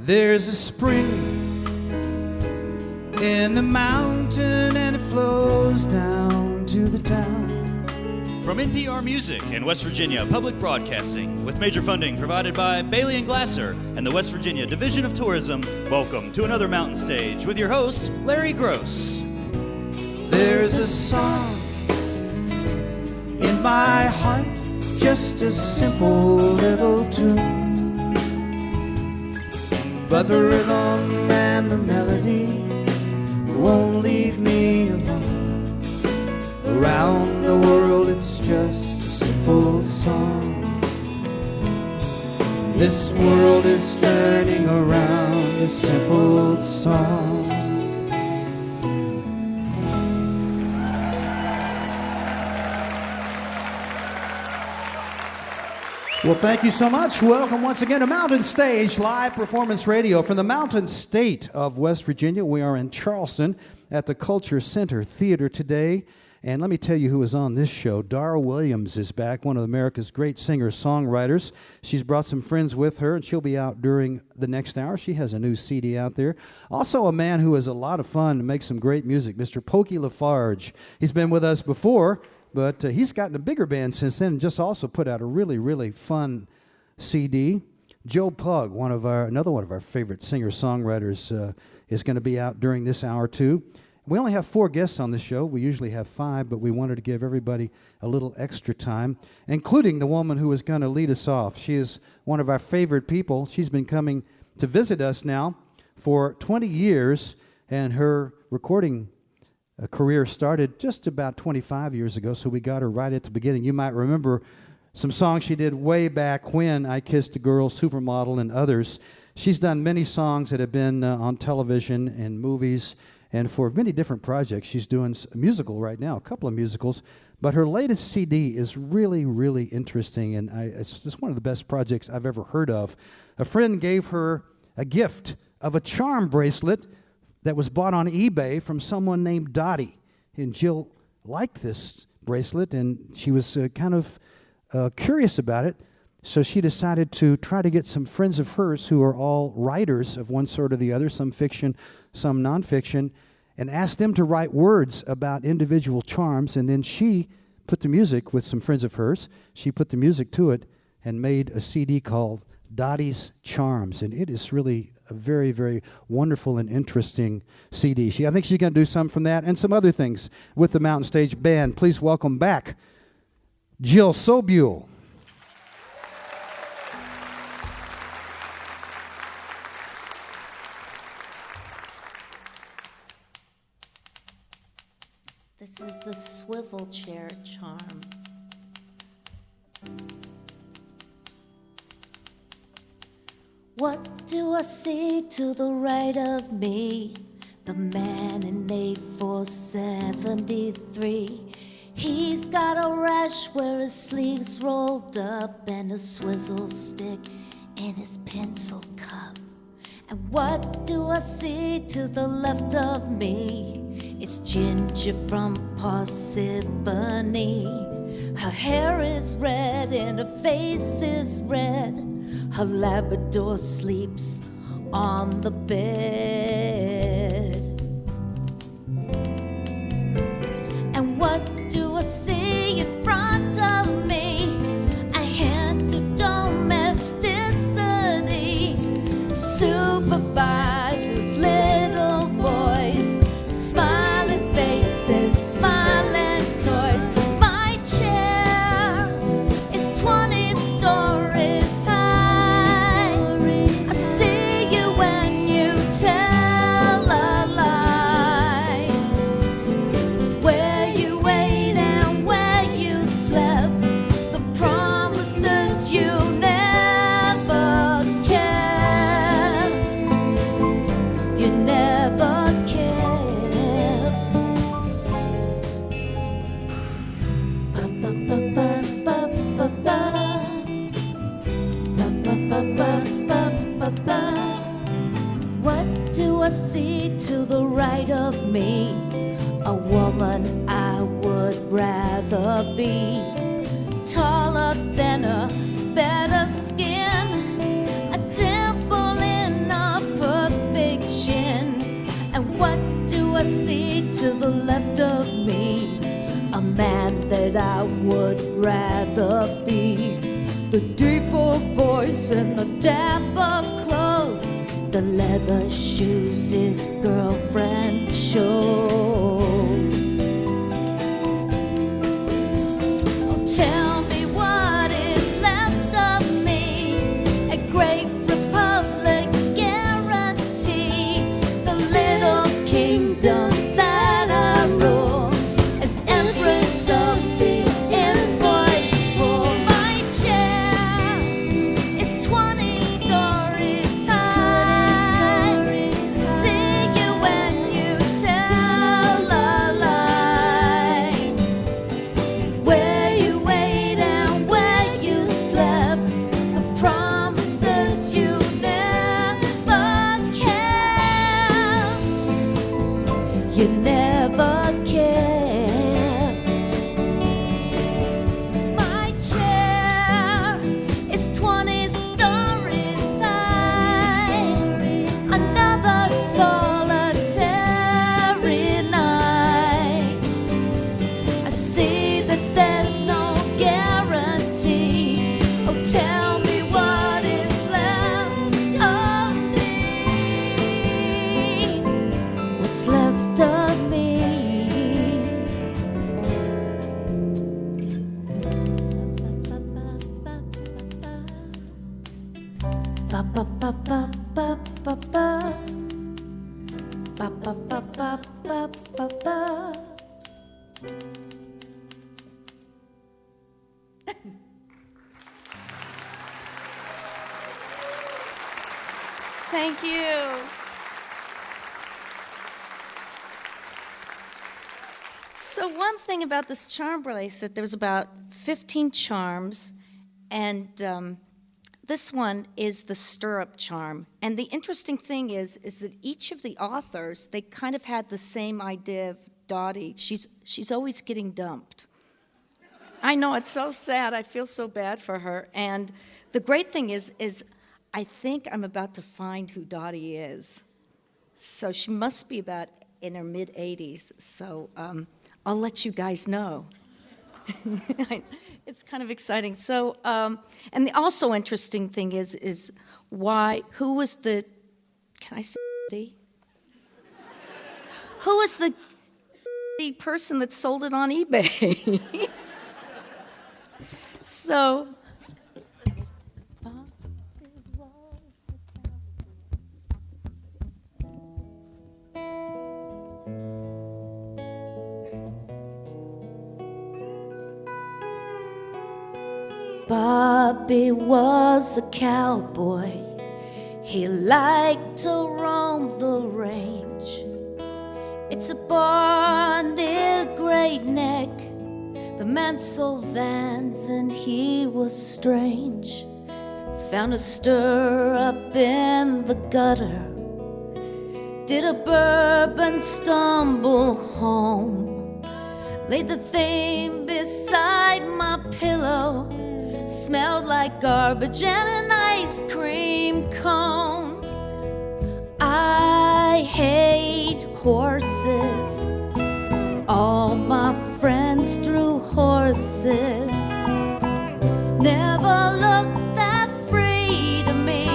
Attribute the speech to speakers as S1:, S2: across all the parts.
S1: There's a spring in the mountain and it flows down to the town.
S2: From NPR Music and West Virginia Public Broadcasting, with major funding provided by Bailey and Glasser and the West Virginia Division of Tourism, welcome to another Mountain Stage with your host, Larry Gross.
S1: There's a song in my heart, just a simple little tune, but the rhythm and the melody won't leave me alone. Around the world it's just a simple song. This world is turning around, a simple song. Well, thank you so much. Welcome once again to Mountain Stage, live performance radio from the Mountain State of West Virginia. We are in Charleston at the Culture Center Theater today. And let me tell you who is on this show. Dara Williams is back, one of America's great singer-songwriters. She's brought some friends with her, and she'll be out during the next hour. She has a new CD out there. Also a man who is a lot of fun and makes some great music, Mr. Pokey LaFarge. He's been with us before, but he's gotten a bigger band since then and just also put out a really, really fun CD. Joe Pug, another one of our favorite singer-songwriters, is going to be out during this hour, too. We only have 4 guests on the show. We usually have 5, but we wanted to give everybody a little extra time, including the woman who is going to lead us off. She is one of our favorite people. She's been coming to visit us now for 20 years, and her recording career started just about 25 years ago, so we got her right at the beginning. You might remember some songs she did way back when, I Kissed a Girl, Supermodel, and others. She's done many songs that have been on television and movies, and for many different projects. She's doing a musical right now, a couple of musicals. But her latest CD is really, really interesting, and it's just one of the best projects I've ever heard of. A friend gave her a gift of a charm bracelet that was bought on eBay from someone named Dottie. And Jill liked this bracelet, and she was kind of curious about it. So she decided to try to get some friends of hers who are all writers of one sort or the other, some fiction, some nonfiction, and asked them to write words about individual charms. And then she put the music with some friends of hers. She put the music to it and made a CD called Dottie's Charms. And it is really a very, very wonderful and interesting CD. I think she's going to do some from that and some other things with the Mountain Stage Band. Please welcome back Jill Sobule.
S3: This is the swivel chair charm. What do I see to the right of me? The man in A473. He's got a rash where his sleeves rolled up and a swizzle stick in his pencil cup. And what do I see to the left of me? It's Ginger from Parsippany. Her hair is red and her face is red. Her Labrador sleeps on the bed. And what do I see in front of me? A hint of domesticity. Supervises little boys. Smiling faces, smiling toys. My chair is 20 stories high. I see you when you tell a lie. Where you ate and where you slept, the promises you never kept. You never kept. What do I see to the right of me? A woman I would rather be. Taller, thinner, better skin. A dimple in her rather be the deeper voice and the dapper clothes, the leather shoes his girlfriend chose. Oh, tell me what is left of me, a great republic guarantee, the little kingdom that I rule as empress of the invoice for my chair is 20 stories high. See you when you tell a lie. Where you ate and where you slept, the promises you never kept. You never kept. My chair is 20 stories high. Another solitary night. I see that there's no guarantee. Oh, tell me what is left of me. What's left of me? Ba ba ba ba ba ba ba. Ba ba ba ba ba ba ba.
S4: Thank you. So one thing about this charm bracelet, there was about 15 charms, and this one is the stirrup charm. And the interesting thing is that each of the authors, they kind of had the same idea of Dottie. She's always getting dumped. I know, it's so sad. I feel so bad for her. And the great thing is I think I'm about to find who Dottie is. So she must be about in her mid-80s. So I'll let you guys know. It's kind of exciting. So, and the also interesting thing is who was the, can I say Dottie? Who was the person that sold it on eBay? So,
S3: Bobby was a cowboy. He liked to roam the range. It's a bar near Great Neck, the Mansell vans, and he was strange. Found a stirrup in the gutter, did a bourbon stumble home, laid the thing beside my pillow, smelled like garbage and an ice cream cone. I hate horses. All my friends drew horses. Never looked that free to me.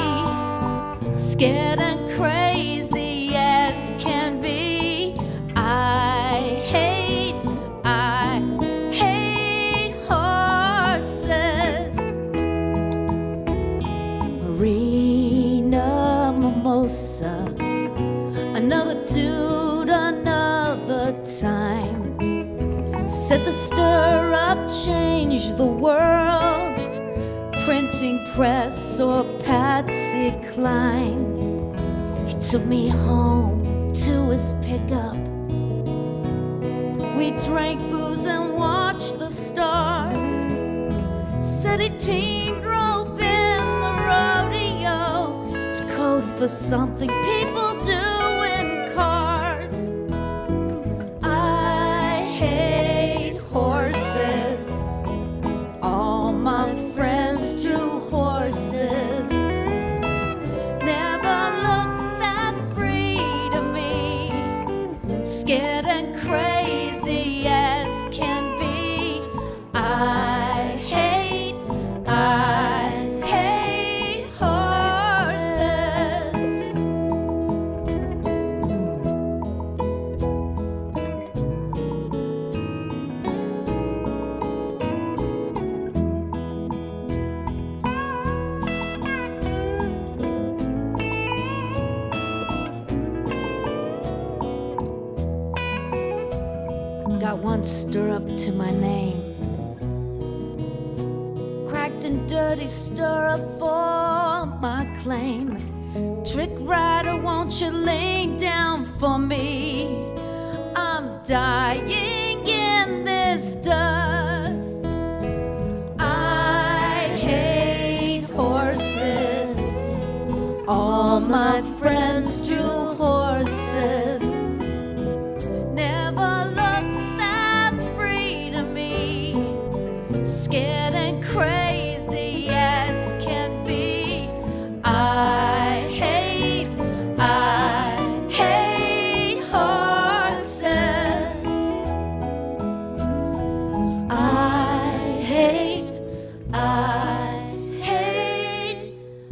S3: Scared and crazy as can be. I hate horses. Marina Mimosa, another dude, another time. Said the stirrup changed the world, printing press or Patsy Cline. He took me home to his pickup. We drank booze and watched the stars. Said he teamed rope in the rodeo. It's code for something people do in cars. I hate horses. All my friends drew horses. Never looked that free to me. Scared and crazy as can be. I got one stirrup to my name. Cracked and dirty stirrup for my claim. Trick rider, won't you lay down for me? I'm dying in this dust. I hate horses. All my friends drew horses. Never looked that free to me. Scared and crazy as can be. I hate horses. I hate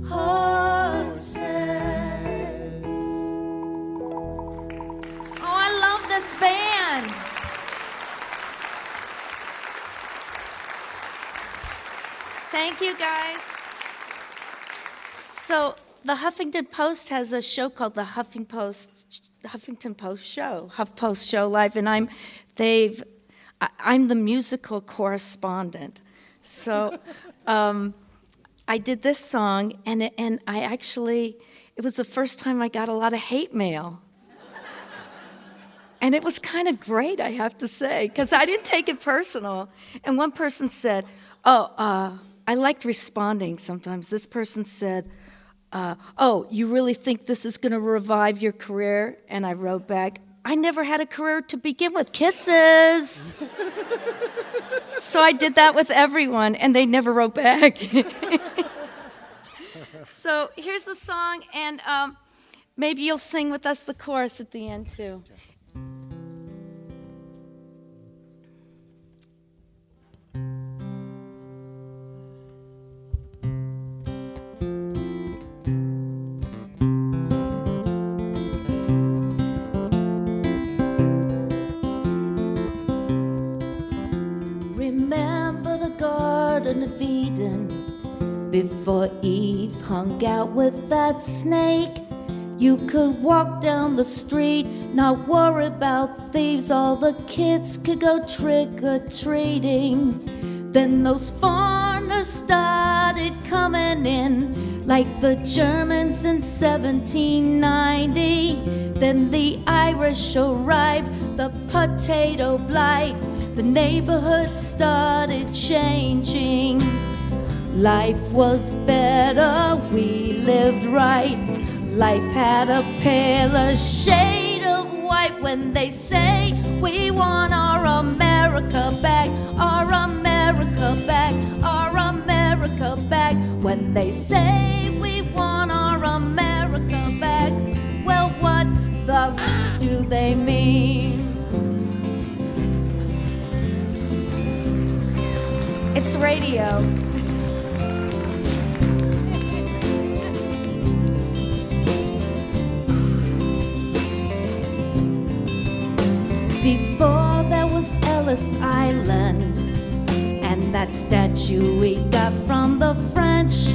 S3: horses.
S4: Oh, I love this band. Thank you, guys. So the Huffington Post has a show called the Huffington Post Show, HuffPost Show Live, and I'm the musical correspondent. So I did this song, and it was the first time I got a lot of hate mail. And it was kind of great, I have to say, because I didn't take it personal. And one person said, I liked responding sometimes. This person said, you really think this is going to revive your career? And I wrote back, I never had a career to begin with. Kisses. So I did that with everyone, and they never wrote back. So here's the song, and maybe you'll sing with us the chorus at the end, too.
S3: Remember the Garden of Eden, before Eve hung out with that snake. You could walk down the street, not worry about thieves. All the kids could go trick-or-treating. Then those foreigners started coming in, like the Germans in 1790. Then the Irish arrived, the potato blight. The neighborhood started changing. Life was better, we lived right. Life had a paler shade of white. When they say we want our America back, our America back, our America back. When they say we want our America back, well, what the do they mean?
S4: It's radio.
S3: Before there was Ellis Island and that statue we got from the French.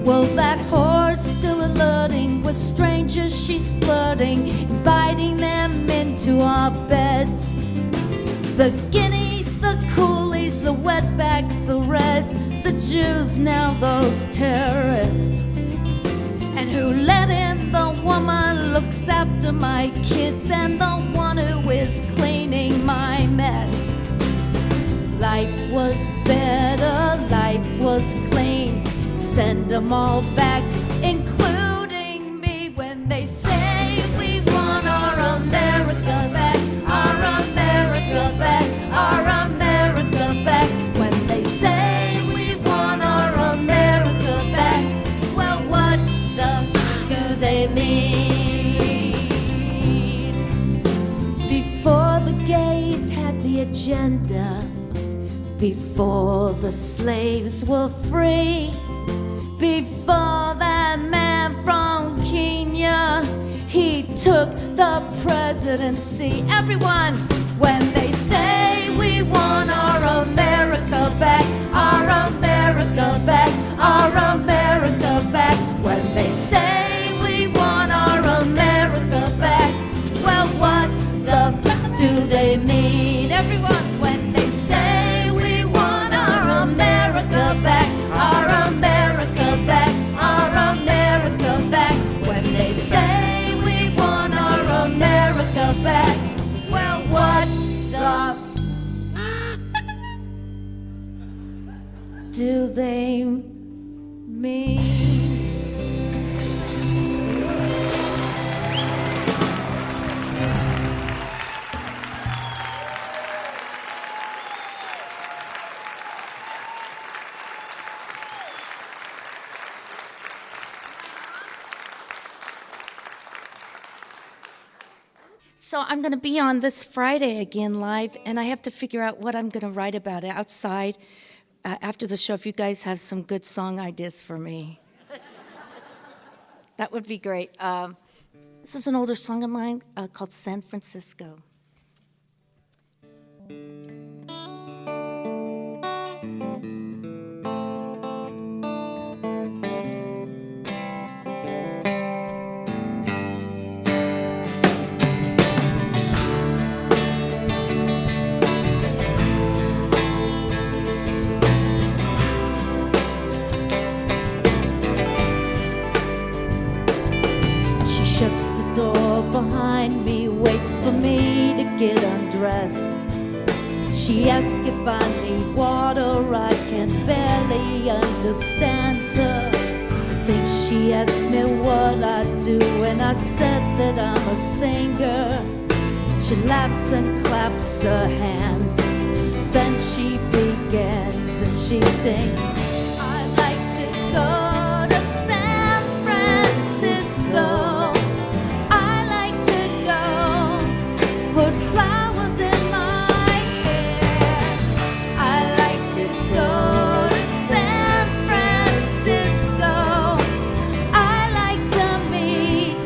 S3: Well, that whore's still alerting with strangers she's flirting, inviting them into our beds. The guineas, the coolies, the wetbacks, the reds, the Jews, now those terrorists. And who let in the woman looks after my kids, and the one who is cleaning my mess. Life was better, life was clean. Send them all back, including me. When they say we want our America back, our America back, our America back. When they say we want our America back, well, what the do they mean? Before the gays had the agenda, before the slaves were free, before that man from Kenya, he took the presidency. Everyone, when they say we want our America back, our America back, our America back. When they say we want our America back, well, what the do they mean? do they mean?
S4: So I'm going to be on this Friday again live, and I have to figure out what I'm going to write about outside after the show. If you guys have some good song ideas for me, that would be great. This is an older song of mine called San Francisco.
S3: Shuts the door behind me, waits for me to get undressed. She asks if I need water, I can barely understand her. I think she asked me what I do, and I said that I'm a singer. She laughs and claps her hands, then she begins and she sings, I like to go to San Francisco. Put flowers in my hair. I like to go to San Francisco. I like to meet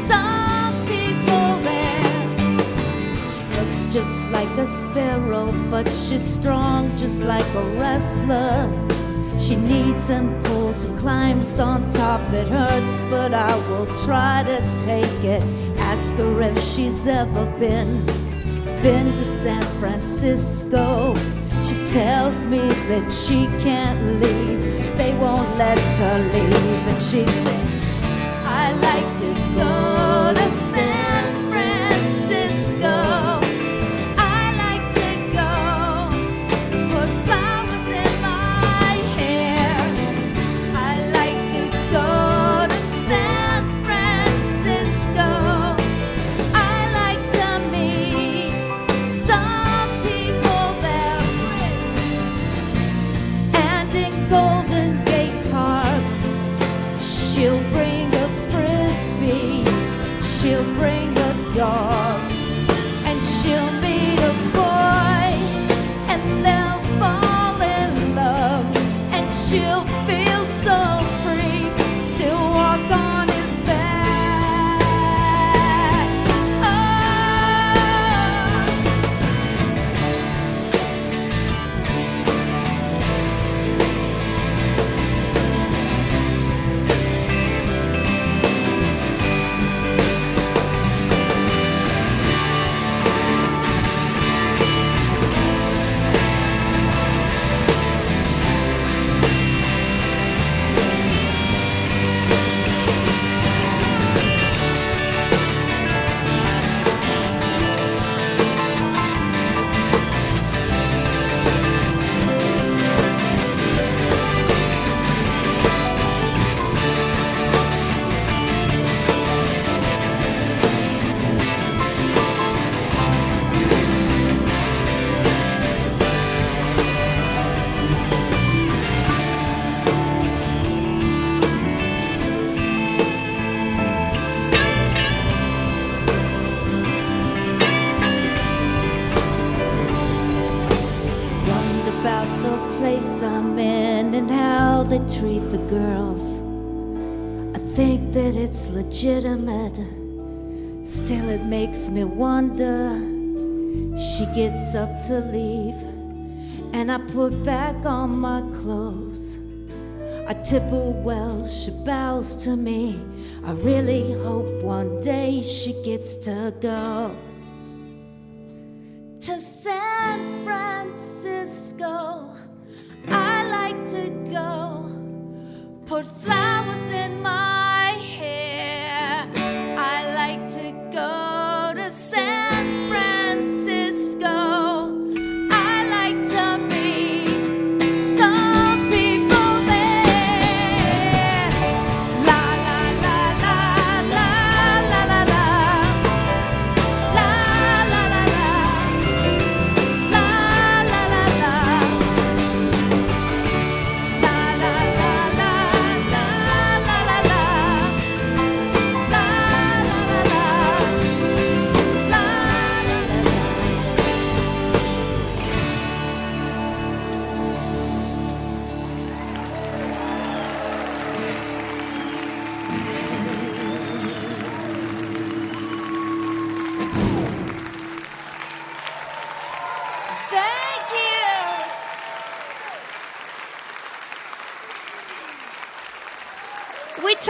S3: some people there. She looks just like a sparrow, but she's strong just like a wrestler. She needs and pulls and climbs on top. It hurts, but I will try to take it. Ask her if she's ever been to San Francisco. She tells me that she can't leave. They won't let her leave. And she says, I like to go to San Francisco. I like to go, put flowers in my hair. I like to go to San Francisco. I like to meet some people there. And in Golden Gate Park, she'll bring a frisbee, she'll bring a dog, and she'll meet a boy, and they'll fall in love, and she'll feel so free, still walk on his back. Wonder about the place I'm in and how they treat the girls. I think that it's legitimate, still it makes me wonder. She gets up to leave, and I put back on my clothes. I tip her well, she bows to me. I really hope one day she gets to go to San Francisco. I like to go, put flowers in my hair. I like to go to San Francisco. I like to meet some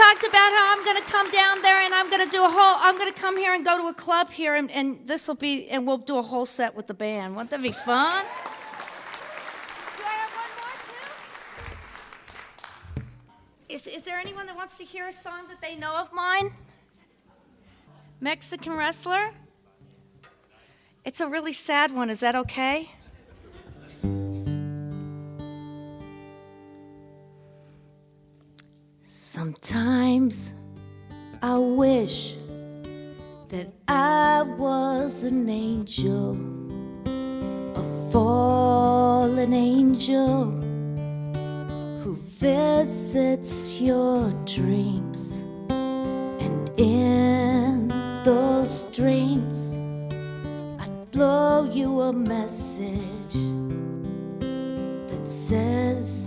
S4: talked about how I'm going to come down there and I'm going to come here and go to a club here and we'll do a whole set with the band. Won't that be fun? Do I have one more too? Is there anyone that wants to hear a song that they know of mine? Mexican Wrestler? It's a really sad one. Is that okay? Sometimes I wish that I was an angel, a fallen angel who visits your dreams, and in those dreams I'd blow you a message that says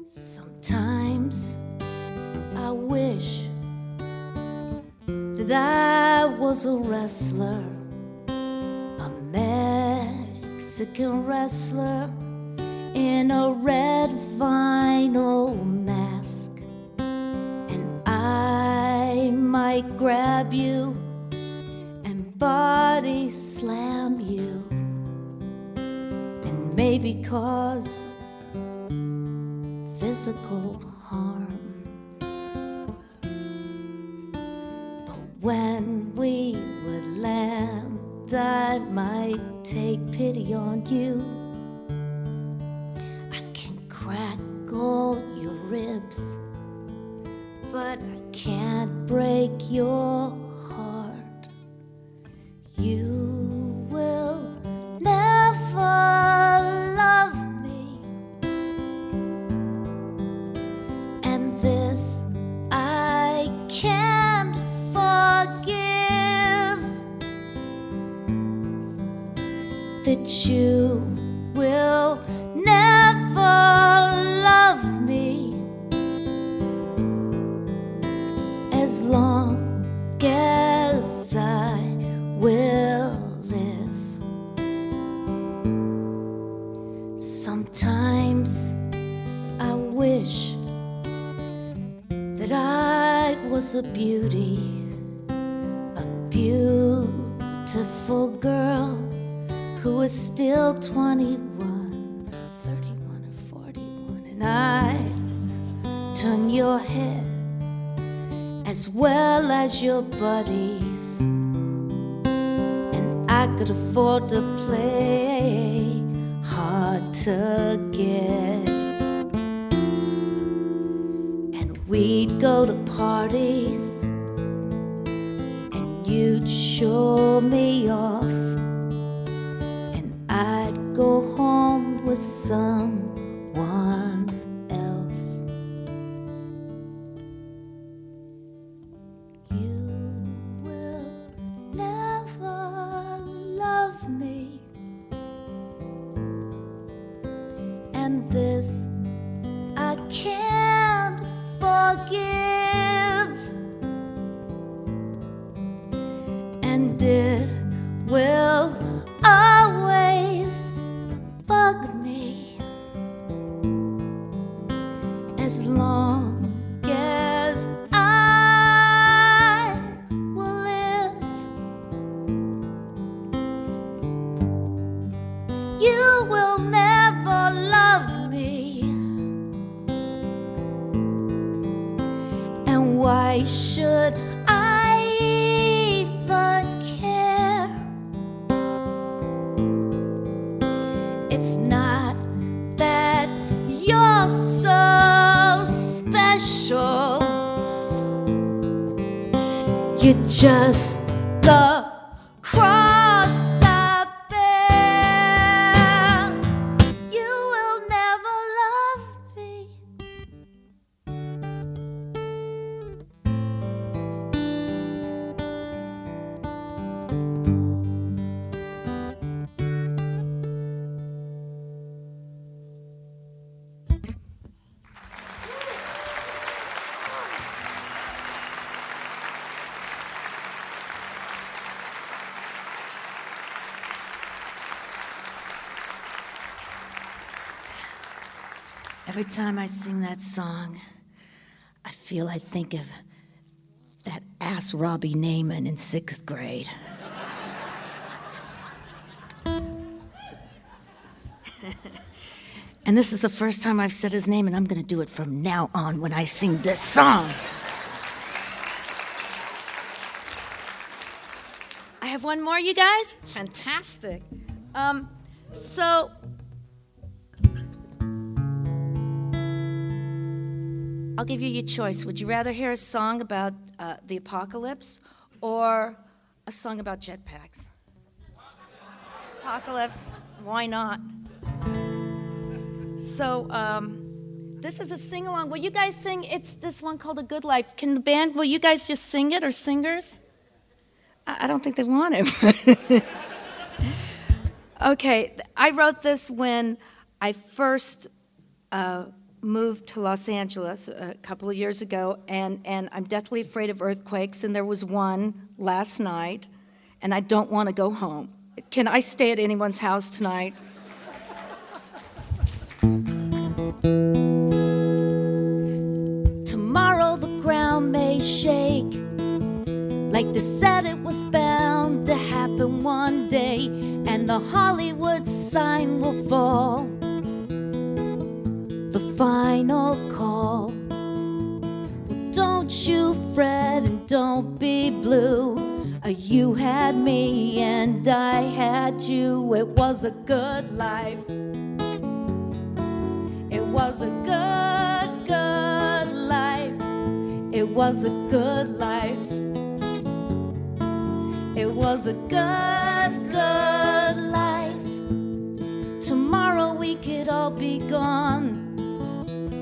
S4: sometimes I wish that I was a wrestler, a Mexican wrestler in a red vinyl mask, and I might grab you and body slam you, and maybe cause physical harm. But when we would land, I might take pity on you. I can crack all your ribs, but I can't break your heart. You will never love me, and this I can't forgive, that you will never love me as long as I will live. Sometimes I wish that I was a beauty, a beautiful girl who is still 21, 31 or 41, and I'd turn your head as well as your buddies, and I could afford to play hard to get, and we'd go to parties and you'd show me off, and I'd go home with someone else. You will never love me, and this I can't forgive, and it will always bug me as long as I will live. You will never love me, and why should I even care? It's not that you're so special, you're just the cross I bear. You will never love me. Every time I sing that song, I feel I think of that ass Robbie Naiman in 6th grade. And this is the first time I've said his name, and I'm going to do it from now on when I sing this song. I have one more, you guys? Fantastic. So I'll give you your choice. Would you rather hear a song about the apocalypse or a song about jetpacks? Apocalypse. Why not? So this is a sing-along. Will you guys sing? It's this one called A Good Life. Can the band, will you guys just sing it, or singers? I don't think they want it. Okay, I wrote this when I first moved to Los Angeles a couple of years ago, and I'm deathly afraid of earthquakes, and there was one last night, and I don't want to go home. Can I stay at anyone's house tonight? Tomorrow the ground may shake, like they said it was bound to happen one day, and the Hollywood sign will fall, the final call. Well, don't you fret and don't be blue. You had me and I had you. It was a good life. It was a good, good life. It was a good life. It was a good, good life. Tomorrow we could all be gone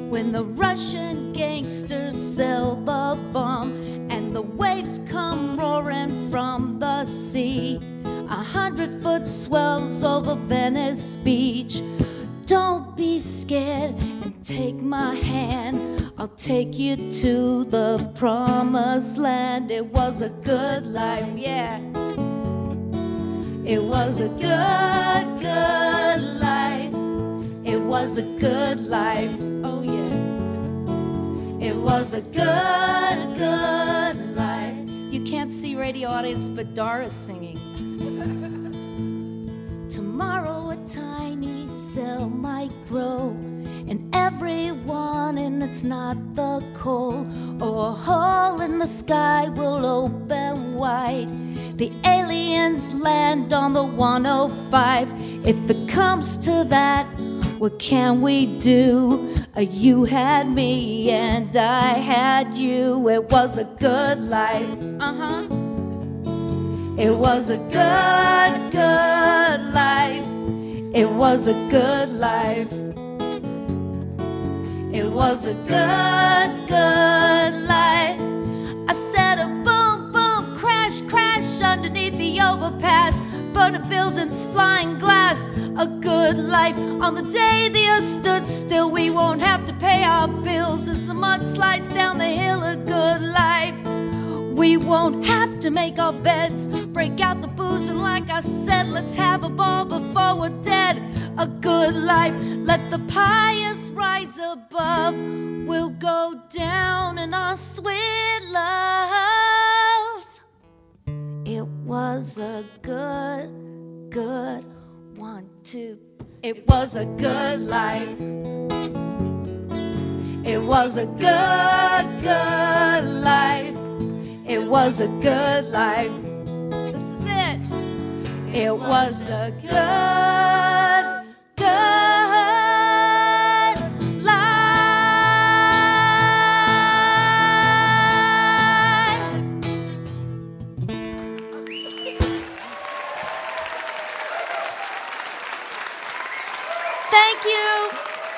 S4: when the Russian gangsters sell the bomb and the waves come roaring from the sea. 100-foot swells over Venice Beach. Don't be scared and take my hand. I'll take you to the promised land. It was a good life, yeah. It was a good, good life. It was a good life, oh yeah. It was a good, good life. You can't see radio audience, but Dara's singing. Tomorrow a tiny cell might grow, and everyone in it's not the coal, or a hole in the sky will open wide. The aliens land on the 105. If it comes to that, what can we do? You had me and I had you. It was a good life. It was a good, good life. It was a good life. It was a good, good life. I said a boom, boom, crash, crash underneath the overpass. Burning buildings, flying glass. A good life. On the day the earth stood still, we won't have to pay our bills as the mud slides down the hill. A good life. We won't have to make our beds, break out the booze, and like I said, let's have a ball before we're dead. A good life. Let the pious rise above. We'll go down in our sweet love. It was a good, good 1, 2. It was a good life. It was a good, good life. It was a good life. This is it. It was a good, good life. Thank you.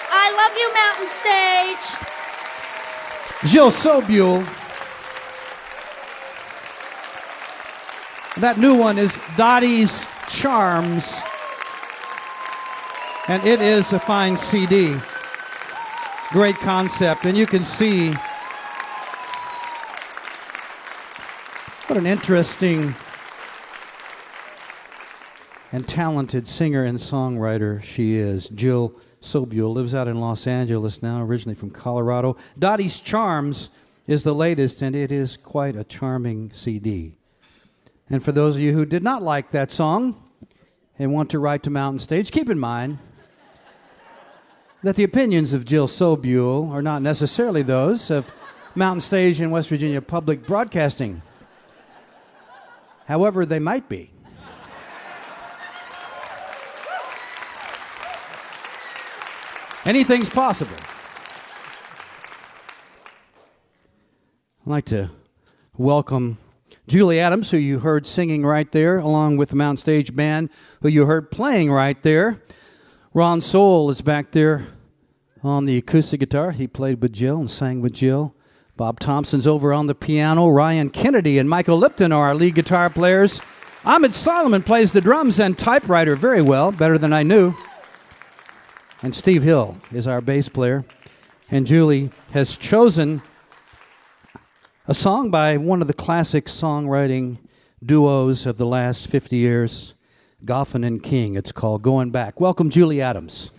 S4: I love you, Mountain Stage.
S1: Jill Sobule. That new one is Dottie's Charms, and it is a fine CD. Great concept, and you can see what an interesting and talented singer and songwriter she is. Jill Sobule lives out in Los Angeles now, originally from Colorado. Dottie's Charms is the latest, and it is quite a charming CD. And for those of you who did not like that song and want to write to Mountain Stage, keep in mind that the opinions of Jill Sobule are not necessarily those of Mountain Stage and West Virginia Public Broadcasting. However, they might be. Anything's possible. I'd like to welcome Julie Adams, who you heard singing right there, along with the Mountain Stage Band, who you heard playing right there. Ron Soul is back there on the acoustic guitar. He played with Jill and sang with Jill. Bob Thompson's over on the piano. Ryan Kennedy and Michael Lipton are our lead guitar players. Ahmed Solomon plays the drums and typewriter very well, better than I knew. And Steve Hill is our bass player. And Julie has chosen a song by one of the classic songwriting duos of the last 50 years, Goffin and King. It's called Going Back. Welcome, Julie Adams.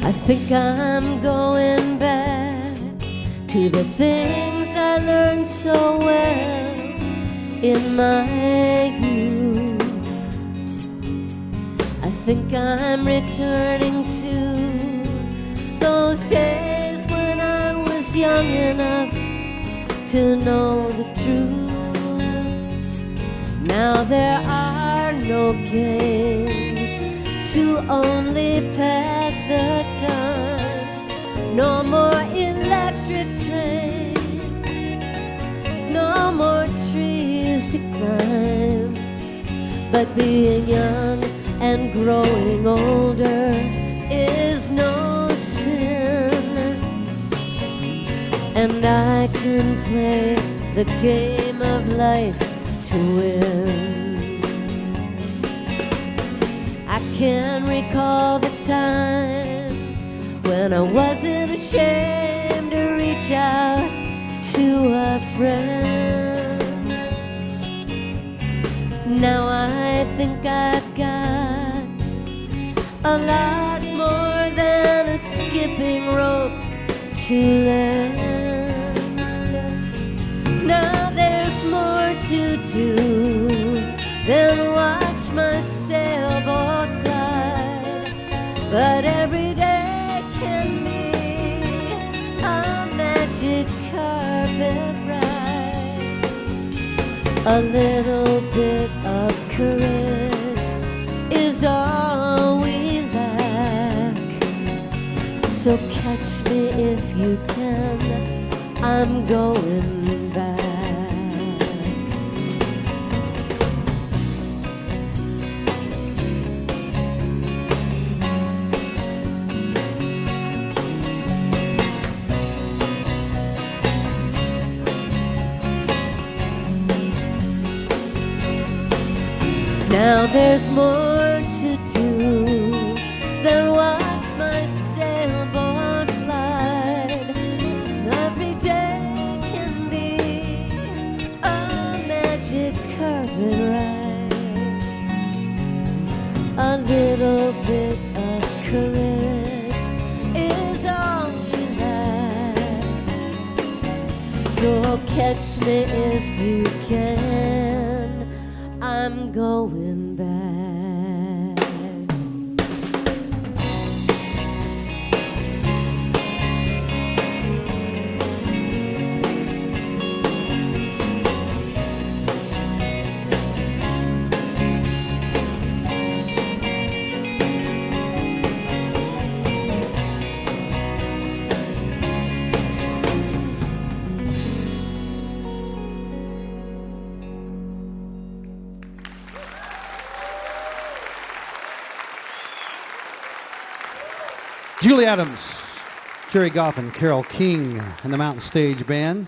S5: I think I'm going back to the things I learned so well in my youth. I think I'm returning to those days when I was young enough to know the truth. Now there are no games to only pass the time. No more electric trains, no more trees to climb. But being young and growing older is no sin, and I can play the game of life to win. I can recall the time when I wasn't ashamed to reach out to a friend. Now I think I've got a lot more than a skipping rope to lend. Now there's more to do than watch my sailboat glide, but every day can be a magic carpet ride. A little bit of courage is all we lack, so catch me if you can, I'm going back. Now there's more to do than watch my sailboat glide. Every day can be a magic carpet ride. A little bit of courage is all we lack, so catch me if you can, I'm going back.
S1: Julie Adams, Jerry Goffin, Carole King, and the Mountain Stage Band.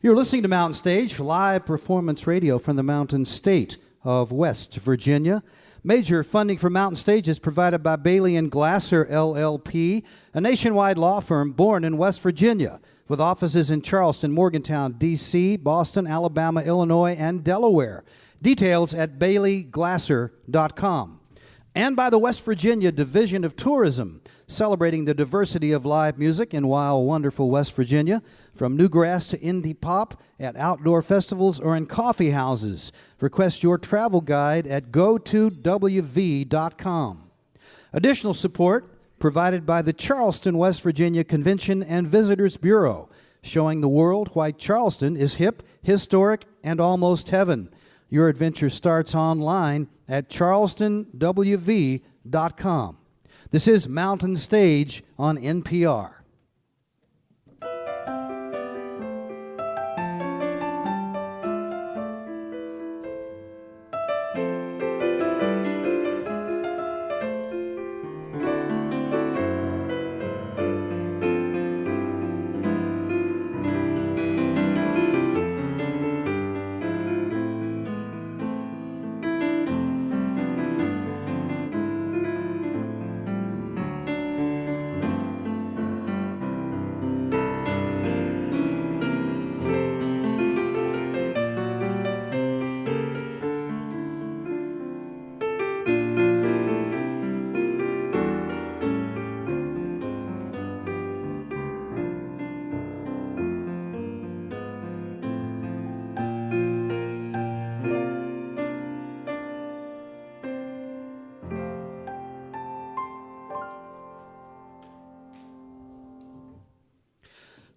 S1: You're listening to Mountain Stage, live performance radio from the Mountain State of West Virginia. Major funding for Mountain Stage is provided by Bailey and Glasser, LLP, a nationwide law firm born in West Virginia, with offices in Charleston, Morgantown, D.C., Boston, Alabama, Illinois, and Delaware. Details at baileyglasser.com. And by the West Virginia Division of Tourism, celebrating the diversity of live music in wild, wonderful West Virginia, from newgrass to indie pop, at outdoor festivals or in coffee houses. Request your travel guide at go2wv.com. Additional support provided by the Charleston, West Virginia Convention and Visitors Bureau, showing the world why Charleston is hip, historic, and almost heaven. Your adventure starts online at charlestonwv.com. This is Mountain Stage on NPR.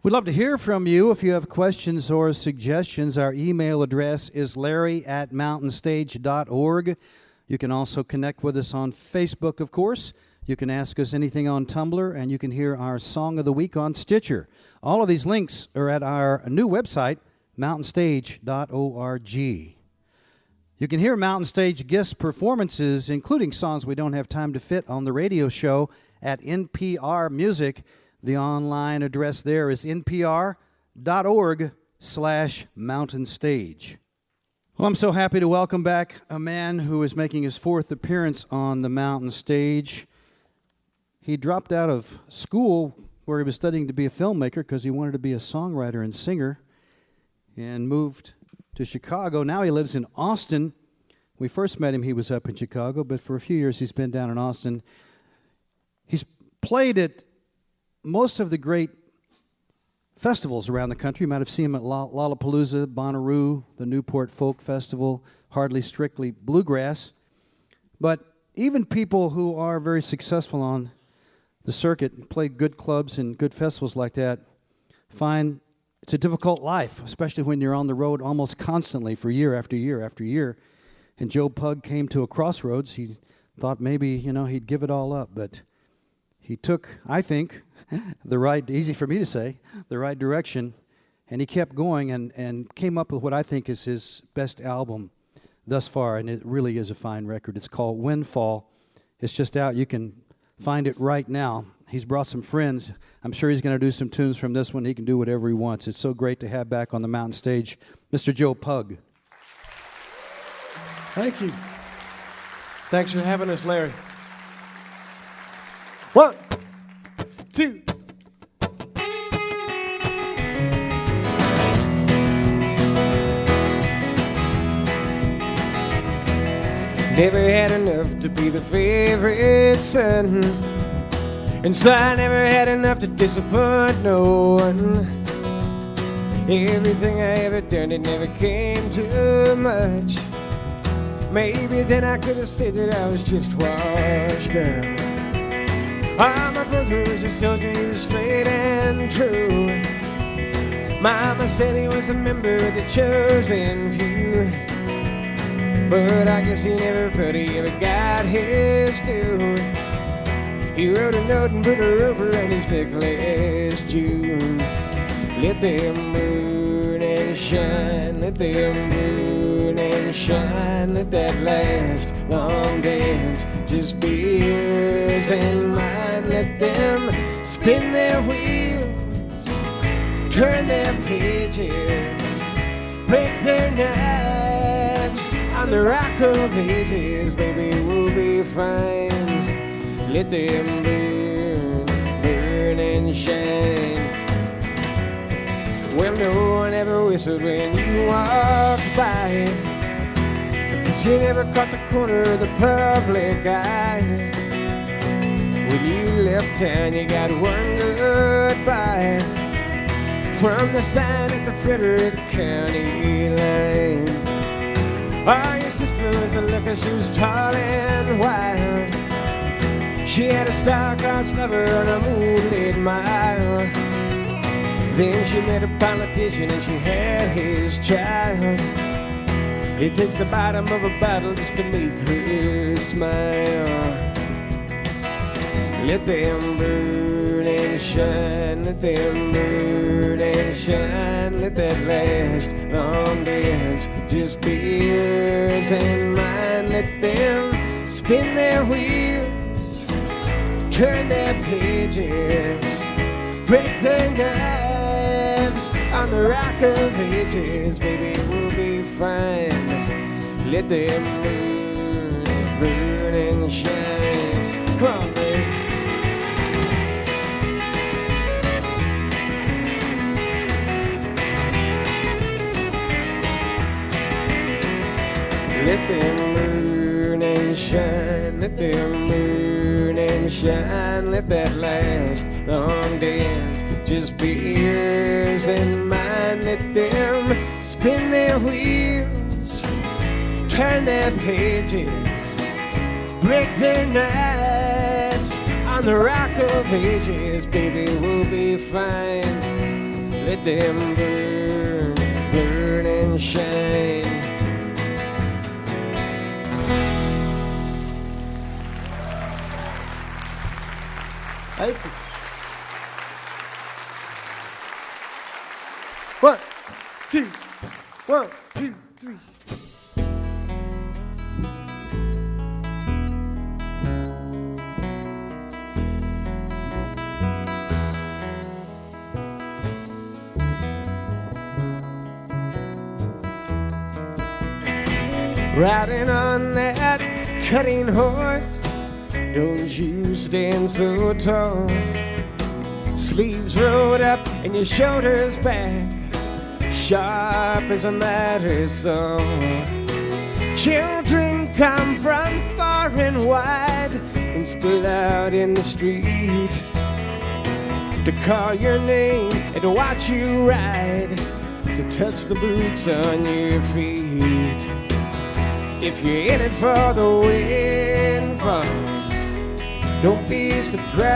S1: We'd love to hear from you. If you have questions or suggestions, our email address is larry@mountainstage.org. You can also connect with us on Facebook, of course. You can ask us anything on Tumblr, and you can hear our Song of the Week on Stitcher. All of these links are at our new website, mountainstage.org. You can hear Mountain Stage guest performances, including songs we don't have time to fit on the radio show, at NPR Music. The online address there is npr.org/mountainstage. Well, I'm so happy to welcome back a man who is making his fourth appearance on the Mountain Stage. He dropped out of school where he was studying to be a filmmaker because he wanted to be a songwriter and singer, and moved to Chicago. Now he lives in Austin. We first met him, he was up in Chicago, but for a few years he's been down in Austin. He's played at most of the great festivals around the country. You might have seen him at Lollapalooza, Bonnaroo, the Newport Folk Festival, Hardly Strictly Bluegrass. But even people who are very successful on the circuit and play good clubs and good festivals like that find it's a difficult life, especially when you're on the road almost constantly for year after year after year. And Joe Pug came to a crossroads. He thought maybe, he'd give it all up, but he took, I think, the right, easy for me to say, the right direction, and he kept going and came up with what I think is his best album thus far, and it really is a fine record. It's called Windfall. It's just out. You can find it right now. He's brought some friends. I'm sure he's going to do some tunes from this one. He can do whatever he wants. It's so great to have back on the Mountain Stage Mr. Joe Pug.
S6: Thank you. Thanks for having us, Larry. 1, 2. Never had enough to be the favorite son, and so I never had enough to disappoint no one. Everything I ever done, it never came to much. Maybe then I could have said that I was just washed up. Oh, my brother was a soldier, he was straight and true. Mama said he was a member of the chosen few, but I guess he never felt he ever got his due. He wrote a note and put a rope around his necklace, June. Let them burn and shine, let them burn and shine. Let that last long dance just be yours and mine. Let them spin their wheels, turn their pages, break their knives. on the rock of ages, baby, we'll be fine. Let them burn, burn and shine. Well, no one ever whistled when you walked by, but you never caught the corner of the public eye. When you left town, you got one goodbye from the sign at the Frederick County line. Oh, your sister was a looker, she was tall and wild. She had a star-crossed lover on a moonlit mile. Then she met a politician and she had his child. It takes the bottom of a bottle just to make her smile. Let them burn and shine, let them burn and shine. Let that last long dance just be yours and mine. Let them spin their wheels, turn their pages, break their knives on the rock of ages. Baby, we'll be fine. Let them burn, burn and shine. Come on, baby. Let them burn and shine, let them burn and shine. Let that last long dance just be yours and mine. Let them spin their wheels, turn their pages, break their knives on the rock of ages. Baby, we'll be fine. Let them burn, burn and shine.
S1: Thank you.
S6: 1, 2, 1, 2, 3. Riding on that cutting horse, don't you stand so tall. Sleeves rolled up and your shoulders back, sharp as a miter saw. Children come from far and wide and spill out in the street to call your name and to watch you ride, to touch the boots on your feet. If you're in it for the windfalls, don't be surprised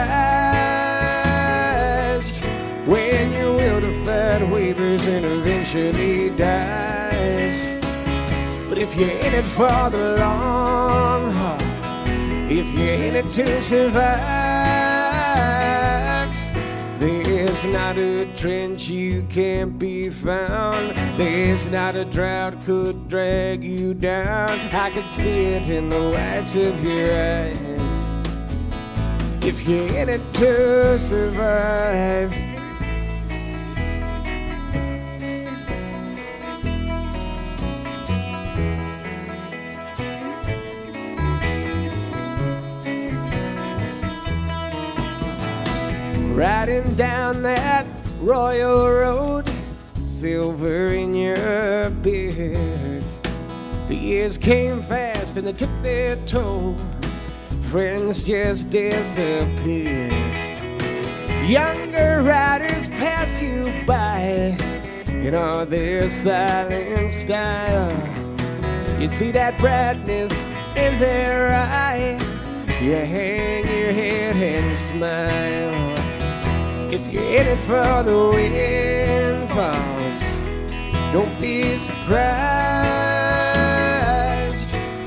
S6: when your will to fight wavers and eventually dies. But if you're in it for the long haul, if you're in it to survive, there's not a trench you can't be found. There's not a drought could drag you down. I could see it in the whites of your eyes. If you're in it to survive, riding down that royal road, silver in your beard. The years came fast and they took their toll. Friends just disappeared. Younger riders pass you by in all their silent style. You see that brightness in their eye. You hang your head and smile. If you're in it for the windfalls, don't be surprised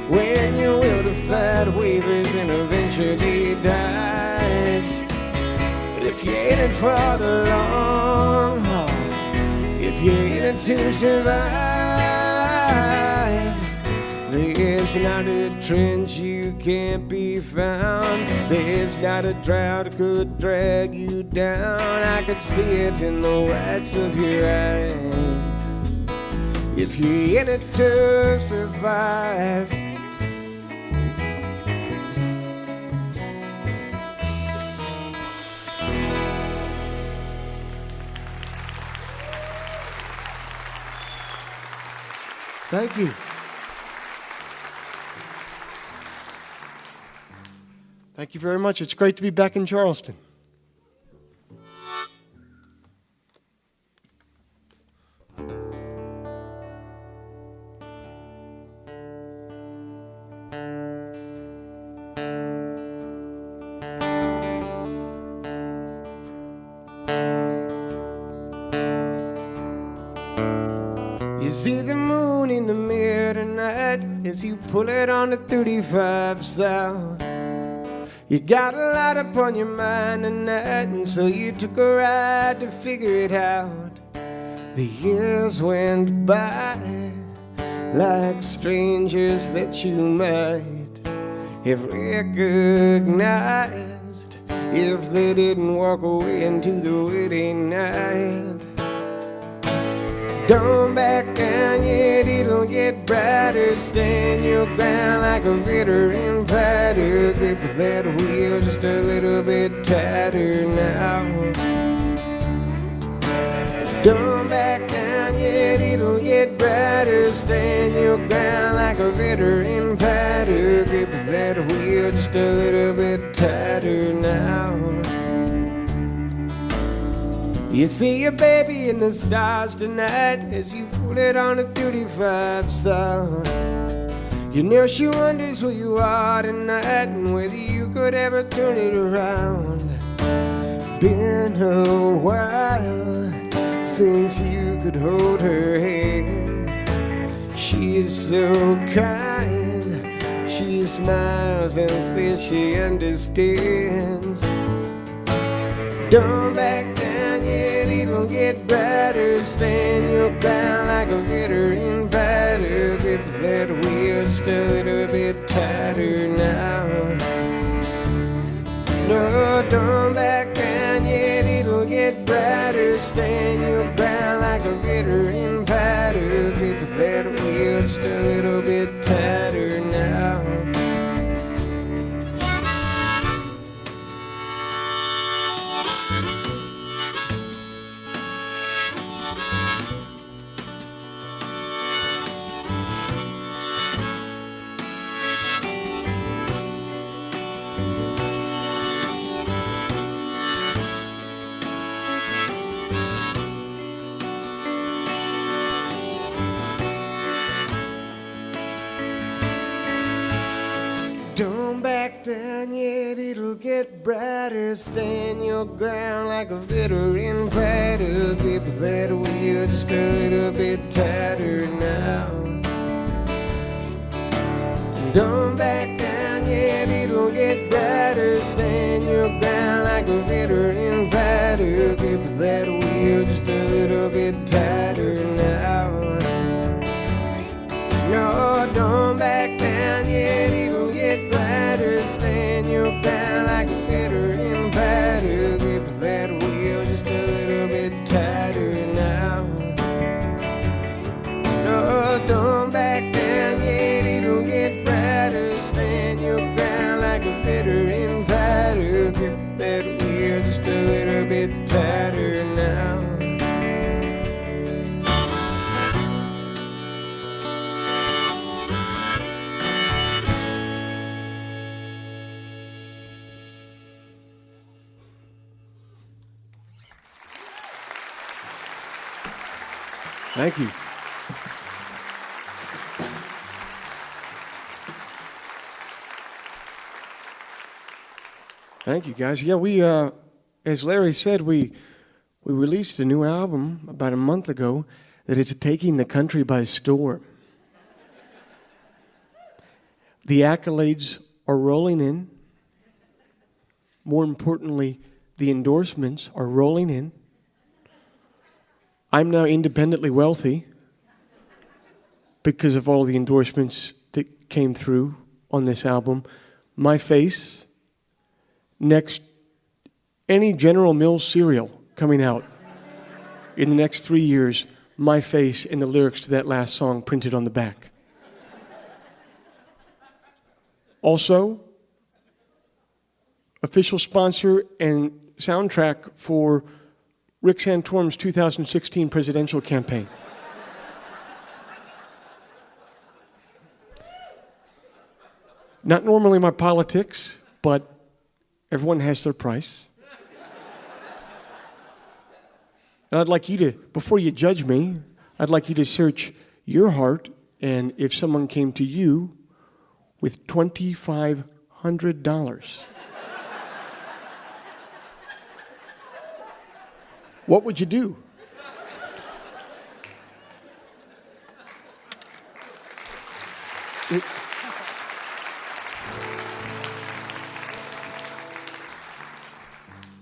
S6: when your will to fight wavers and eventually dies. But if you're in it for the long haul, if you're in it to survive, there's not a trench you can't be found. There's not a drought could drag you down. I could see it in the whites of your eyes. if you're in it to survive. Thank you. Thank you very much. It's great to be back in Charleston. You see the moon in the mirror tonight as you pull it on the 35 South. You got a lot upon your mind tonight, and so you took a ride to figure it out. The years went by like strangers that you might have recognized if they didn't walk away into the wedding night. Don't back down yet, it'll get brighter. Stand your ground like a veteran fighter. Grip that wheel just a little bit tighter now. Don't back down yet, it'll get brighter. Stand your ground like a veteran fighter. Grip that wheel just a little bit tighter now. You see your baby in the stars tonight as you pull it on a 35 South. You know she wonders who you are tonight and whether you could ever turn it around. Been a while since you could hold her hand. She's so kind, she smiles and says she understands. Don't back down yet, it'll get brighter. Stand your ground like a veteran fighter. Grip that wheel just a little bit tighter now. No, don't back down yet, it'll get brighter. Stand your ground like a veteran fighter. Grip that wheel just a little bit tighter now. Don't back down yet, it'll get brighter. Stand your ground like a veteran fighter. Grip that wheel just a little bit tighter now. Don't back down yet, it'll get brighter. Stand your ground like a veteran fighter. Grip that wheel just a little bit tighter now. No, don't back down yet, it'll get brighter. Stand your ground like a veteran fighter. Grip that wheel just a little bit tighter now. No, don't back down yet, it'll get brighter. Stand your ground like a veteran fighter. Grip that wheel just a little bit tighter now. Thank you. Thank you, guys. Yeah, we, as Larry said, we released a new album about a month ago that is taking the country by storm. The accolades are rolling in. More importantly, the endorsements are rolling in. I'm now independently wealthy because of all the endorsements that came through on this album. My face next any General Mills cereal coming out in the next 3 years my face and the lyrics to that last song printed on the back. Also, official sponsor and soundtrack for Rick Santorum's 2016 presidential campaign. Not normally my politics, but everyone has their price. And I'd like you to, before you judge me, I'd like you to search your heart, and if someone came to you with $2,500, what would you do?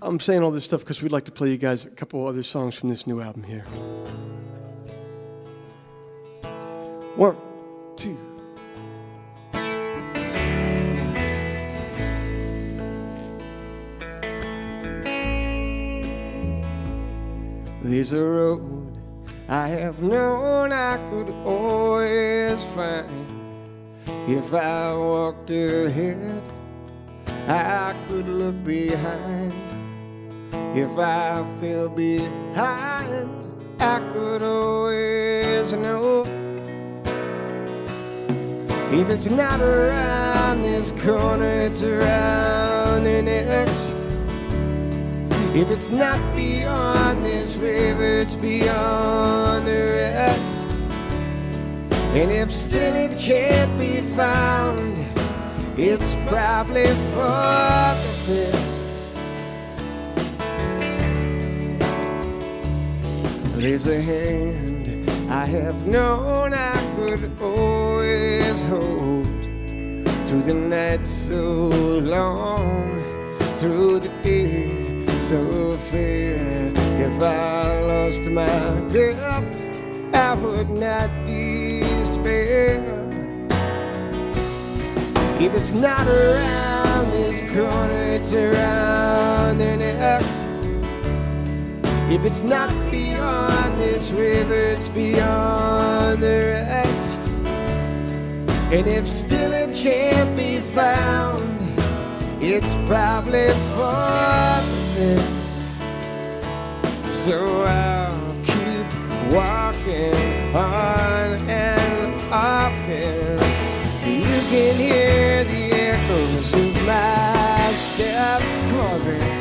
S6: I'm saying all this stuff because we'd like to play you guys a couple other songs from this new album here. 1, 2. There's a road I have known I could always find. If I walked ahead, I could look behind. If I fell behind, I could always know. If it's not around this corner, it's around the next. If it's not beyond this river, it's beyond the rest. And if still it can't be found, it's probably for the best. There's a hand I have known I could always hold, through the night so long, through the day so fair. If I lost my grip, I would not despair. If it's not around this corner, it's around the next. If it's not beyond this river, it's beyond the rest. And if still it can't be found, it's probably for the best. So I'll keep walking on and often. You can hear the echoes of my steps calling.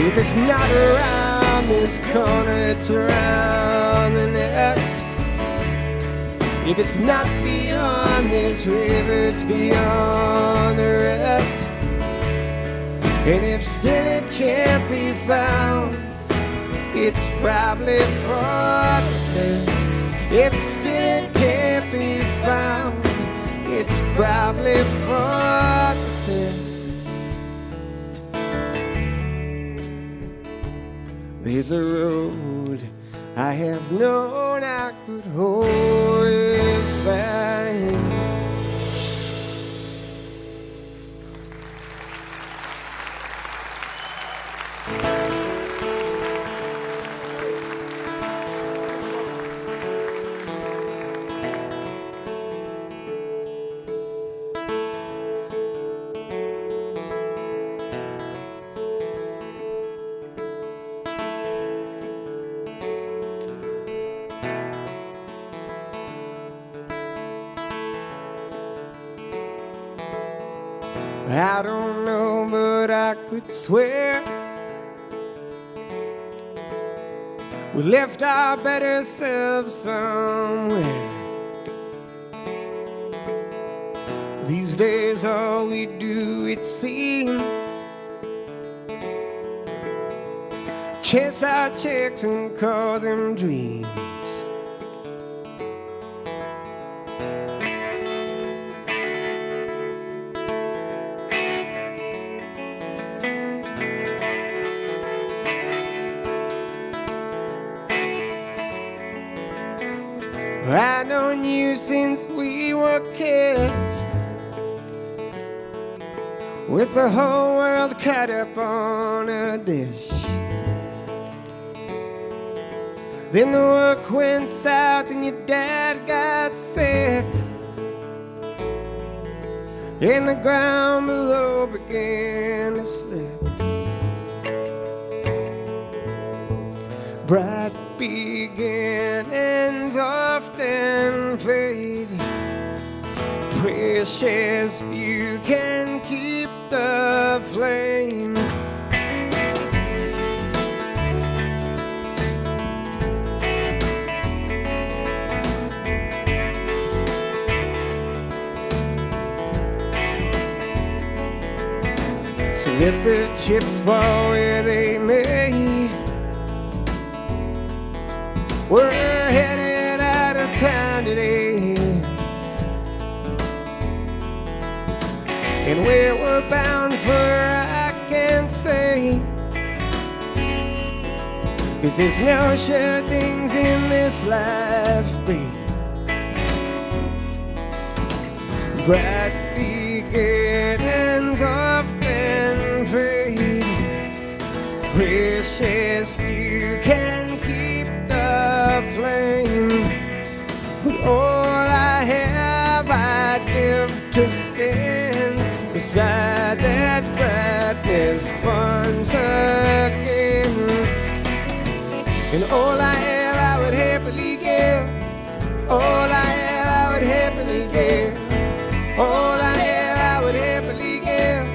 S6: If it's not around this corner, it's around the next. If it's not beyond this river, it's beyond the rest. And if still it can't be found, it's probably for the best. If still it can't be found, it's probably for the best. There's a road I have known I could always find. I don't know, but I could swear we left our better selves somewhere. These days all we do, it seems, chase our chicks and call them dreams. since we were kids, with the whole world cut up on a dish. Then the work went south and your dad got sick, and the ground below began to slip. Bright beginnings often fade. Precious few can keep the flame. So let the chips fall where they may. We're headed out of town today, and where we're bound for I can't say, 'cause there's no sure things in this life, babe. Bright beginnings often fade. Precious few can keep the flame. But all I have I'd give to stand beside that brightness once again. And all I have I would happily give. All I have I would happily give. All I have I would happily give.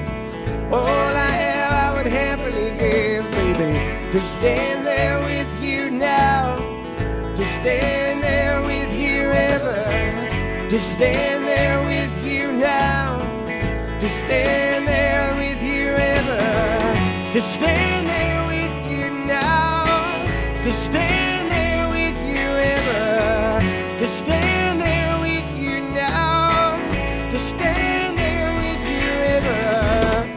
S6: All I have I would happily give, baby. To stand there with you now, to stand there with you ever, to stand there with you now, to stand there with you ever, to stand there with you now, to stand there with you ever, to stand there with you now, to stand there with you ever.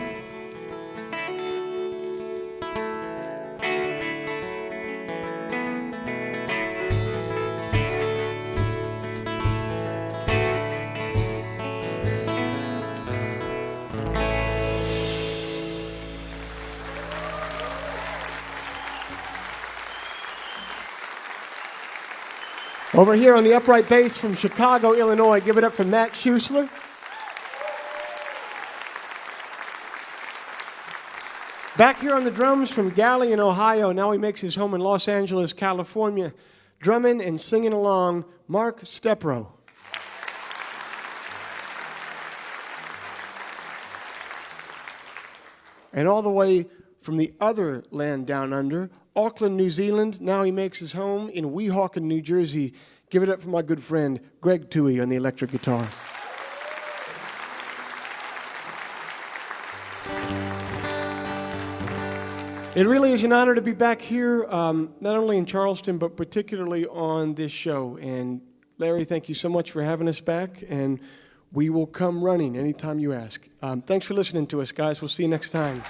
S6: Over here on the upright bass from Chicago, Illinois, give it up for Matt Schuessler. Back here on the drums from Galion, Ohio, now he makes his home in Los Angeles, California, drumming and singing along, Mark Stepro. And all the way from the other land down under, Auckland, New Zealand, now he makes his home in Weehawken, New Jersey. Give it up for my good friend, Greg Toohey on the electric guitar. It really is an honor to be back here, not only in Charleston, but particularly on this show. And Larry, thank you so much for having us back, and we will come running anytime you ask. Thanks for listening to us, guys. We'll see you next time.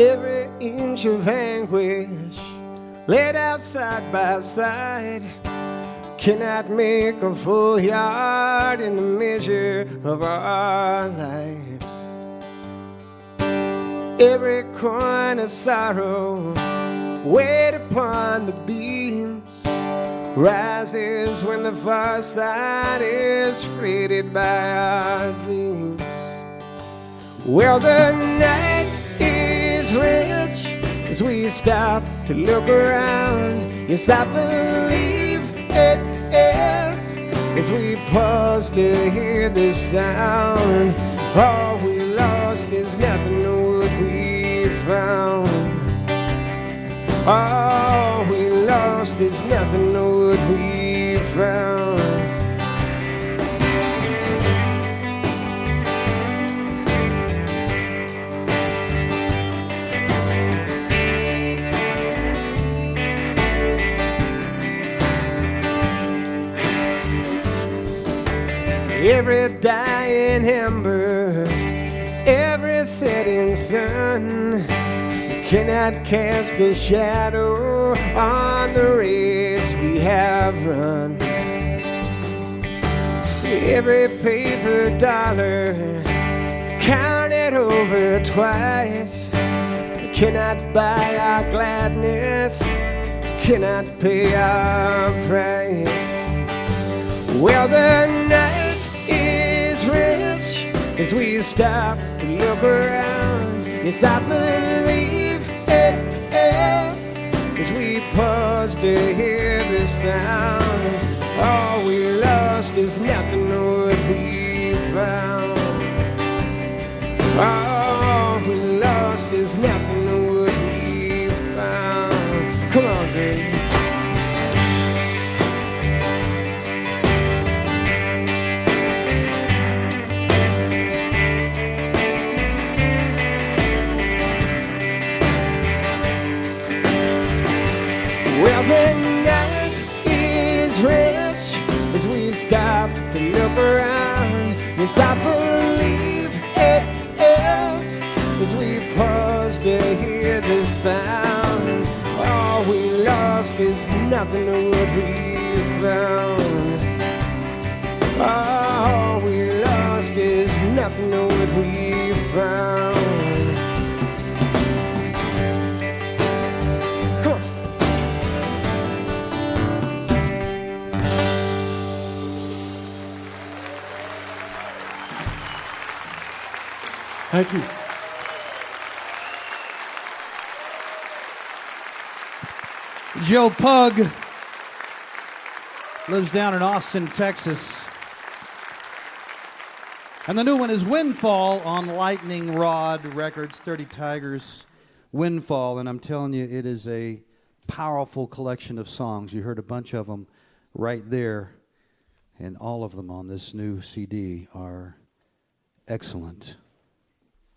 S6: Every inch of anguish laid out side by side cannot make a full yard in the measure of our lives. Every coin of sorrow weighed upon the beams rises when the far side is freighted by our dreams. Well, the night is rich as we stop to look around. Yes, I believe it is as we pause to hear the sound. All we lost is nothing of what we found. All we lost is nothing of what we found. Every dying ember cannot cast a shadow on the race we have run. Every paper dollar counted over twice cannot buy our gladness, cannot pay our price. Well, the night is rich as we stop and look around. Yes, I believe it is as we pause to hear the sound. All we lost is nothing what we found. All we lost is nothing what we found. Come on, baby. Well, the night is rich as we stop and look around. Yes, I believe it is as we pause to hear the sound. All we lost is nothing of what we found. All we lost is nothing of what we found. Come on.
S1: Thank you. Joe Pug lives down in Austin, Texas. And the new one is Windfall on Lightning Rod Records, 30 Tigers, Windfall. And I'm telling you, it is a powerful collection of songs. You heard a bunch of them right there. And all of them on this new CD are excellent.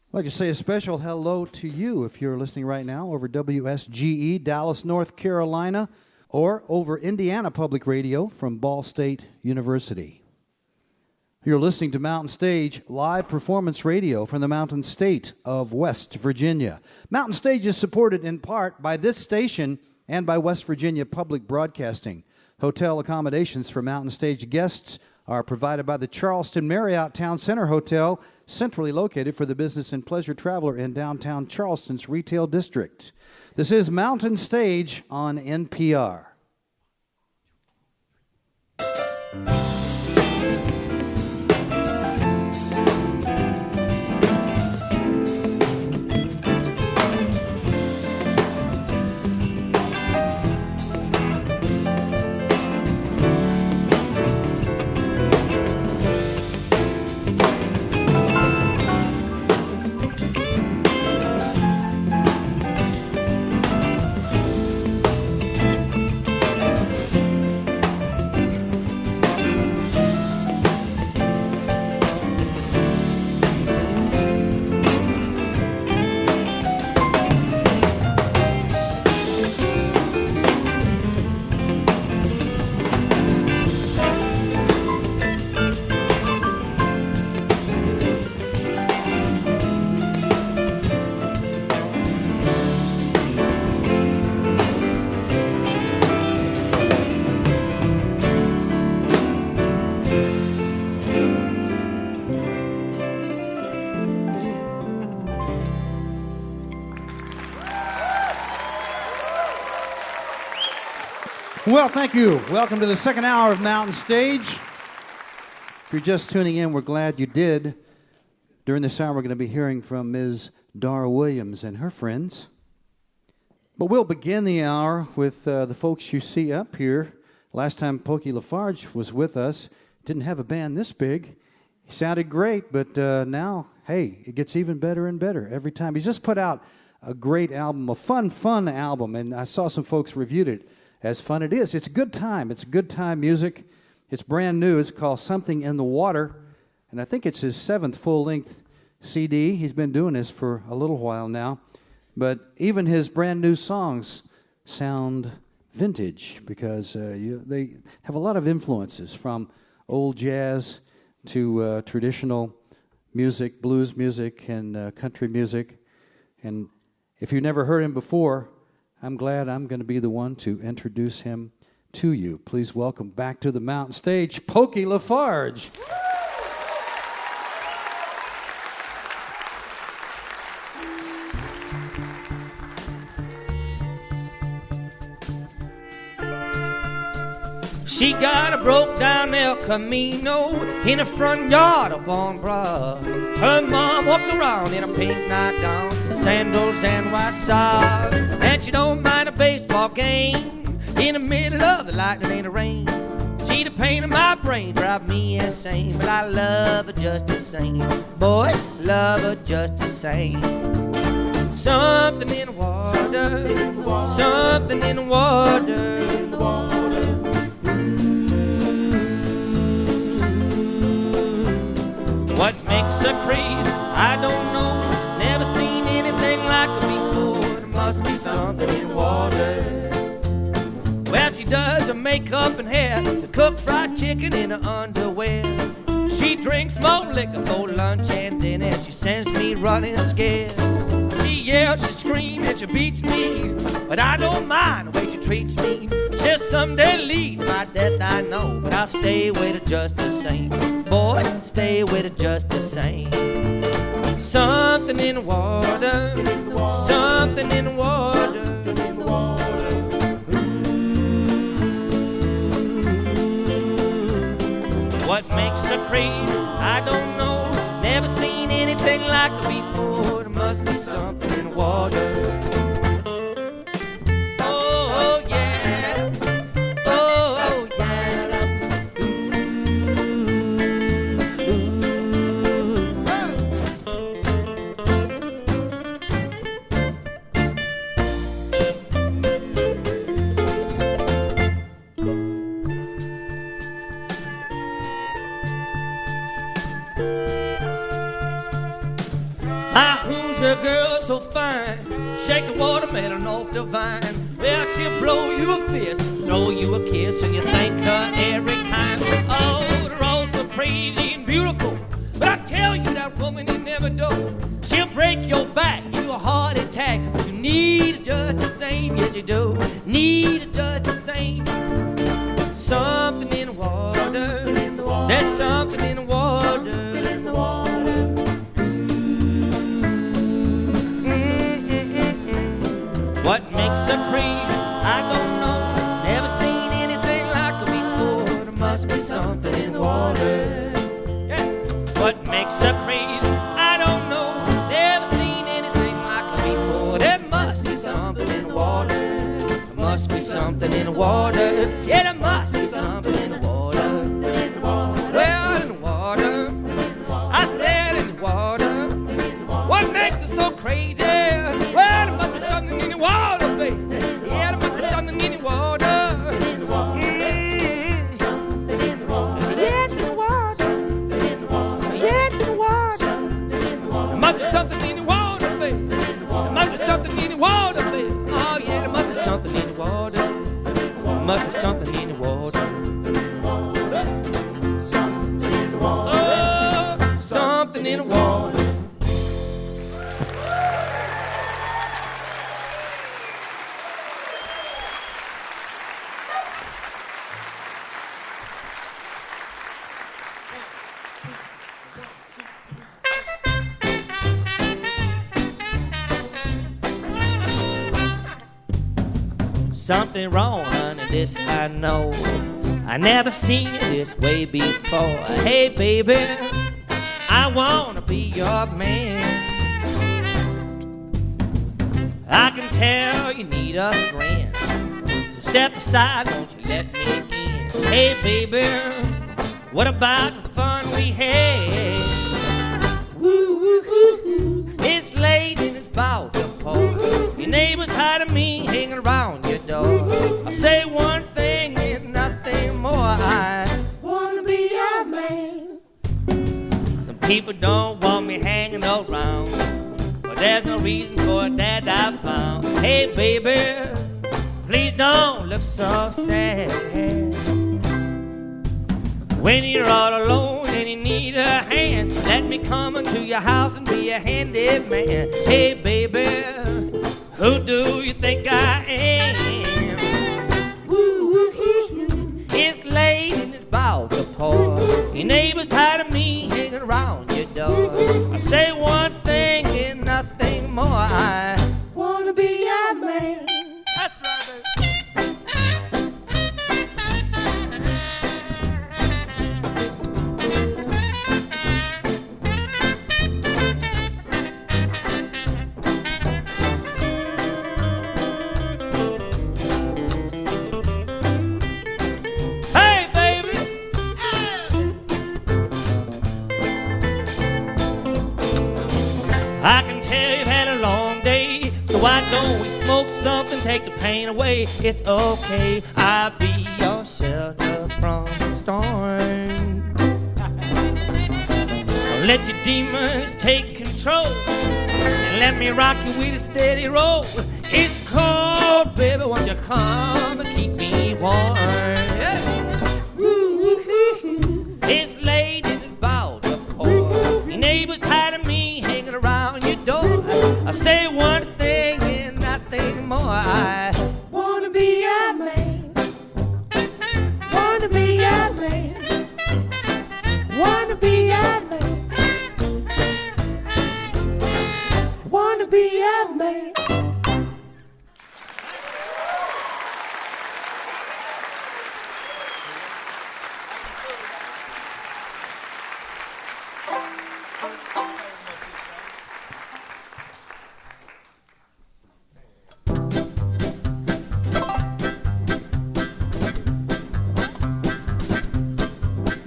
S1: I'd like to say a special hello to you if you're listening right now over WSGE, Dallas, North Carolina, or over Indiana Public Radio from Ball State University. You're listening to Mountain Stage live performance radio from the Mountain State of West Virginia. Mountain Stage is supported in part by this station and by West Virginia Public Broadcasting. Hotel accommodations for Mountain Stage guests are provided by the Charleston Marriott Town Center Hotel, centrally located for the business and pleasure traveler in downtown Charleston's retail district. This is Mountain Stage on NPR. Well, thank you. Welcome to the second hour of Mountain Stage. If you're just tuning in, we're glad you did. During this hour, we're going to be hearing from Ms. Dara Williams and her friends. But we'll begin the hour with the folks you see up here. Last time Pokey LaFarge was with us, didn't have a band this big. He sounded great, but now, hey, it gets even better and better every time. He's just put out a great album, a fun album, and I saw some folks reviewed it as fun it is. It's a good time. It's good time music. It's brand new. It's called Something in the Water, and I think it's his 7th full-length CD. He's been doing this for a little while now, but even his brand new songs sound vintage because they have a lot of influences from old jazz to traditional music, blues music, and country music, and If you've never heard him before, I'm glad I'm going to be the one to introduce him to you. Please welcome back to the mountain stage, Pokey LaFarge.
S7: She got a broke down El Camino in the front yard of on Broad. Her mom walks around in a pink nightgown, sandals and white socks, and she don't mind a baseball game in the middle of the lightning and the rain. She the pain in my brain, drive me insane, but I love her just the same. Boys, love her just the same. Something in the water, something in the water. What makes her crazy, I don't know. Never seen anything like her before. There must be something in the water. Well, she does her makeup and hair to cook fried chicken in her underwear. She drinks more liquor for lunch and dinner. She sends me running scared. She yells, she screams, and she beats me, but I don't mind the way she treats me. She'll someday lead to my death, I know, but I'll stay with her just the same. Boys, stay with her just the same. Something in the water, something in the water. What makes her crazy, I don't know. Never seen anything like her before. There must be something in the water. Oh, yeah. Oh, yeah. Who's a girl so fine? Shake the watermelon off the vine. Well, she'll blow you a fist, throw you a kiss, and you thank her every time. Oh, they're all so crazy and beautiful, but I tell you, that woman ain't never do. She'll break your back, give you a heart attack, but you need her just the same. Yes, you do. Need her just the same. Something in the water. There's something in the water. What makes her crazy? I don't know. Never seen anything like her before. There must be something in the water. Yeah. What makes her crazy? I don't know. Never seen anything like her before. There must be something in the water. There must be something in the water. Yeah, there must be something in the water. Well, in the water. I said in the water. What makes her so crazy? Well, there must be something in the water, baby. Yeah, there must be something in the water. Yes, in the water. Yes, in the water. There must be something in the water, baby. There must be something in the water, baby. Oh, yeah, there must be something in the water. There must be something in the water. Oh, something in the water. Something wrong, honey, this I know. I never seen you this way before. Hey, baby, I wanna be your man. I can tell you need a friend, so step aside, won't you let me in? Hey, baby, what about the fun we had? Woo-hoo-hoo-hoo. It's late and it's about to pour. Your neighbors tired of me hanging around your door. I'll say one thing and nothing more. I wanna be your man. Some people don't want me hanging around, but there's no reason for that I found. Hey, baby, please don't look so sad. When you're all alone and you need a hand, let me come into your house and be a handy man. Hey, baby, Who do you think I am? It's late and it's about to pour. Your neighbor's tired of me hanging around your door. I say one thing and nothing more. I wanna be your man. That's right, baby. Hey, baby. I can tell you've had a long day, so why don't we smoke something, take the pain away? It's okay, I'll be your shelter from the storm. Let your demons take control and let me rock you with a steady roll. It's cold, baby, won't you come and keep me warm? Yeah. It's late and it's about to pour. Your neighbor's tired of me hanging around your door. I say one thing and nothing more. I wanna be your man. Wanna be your man. Wanna be your man. Wanna be your man.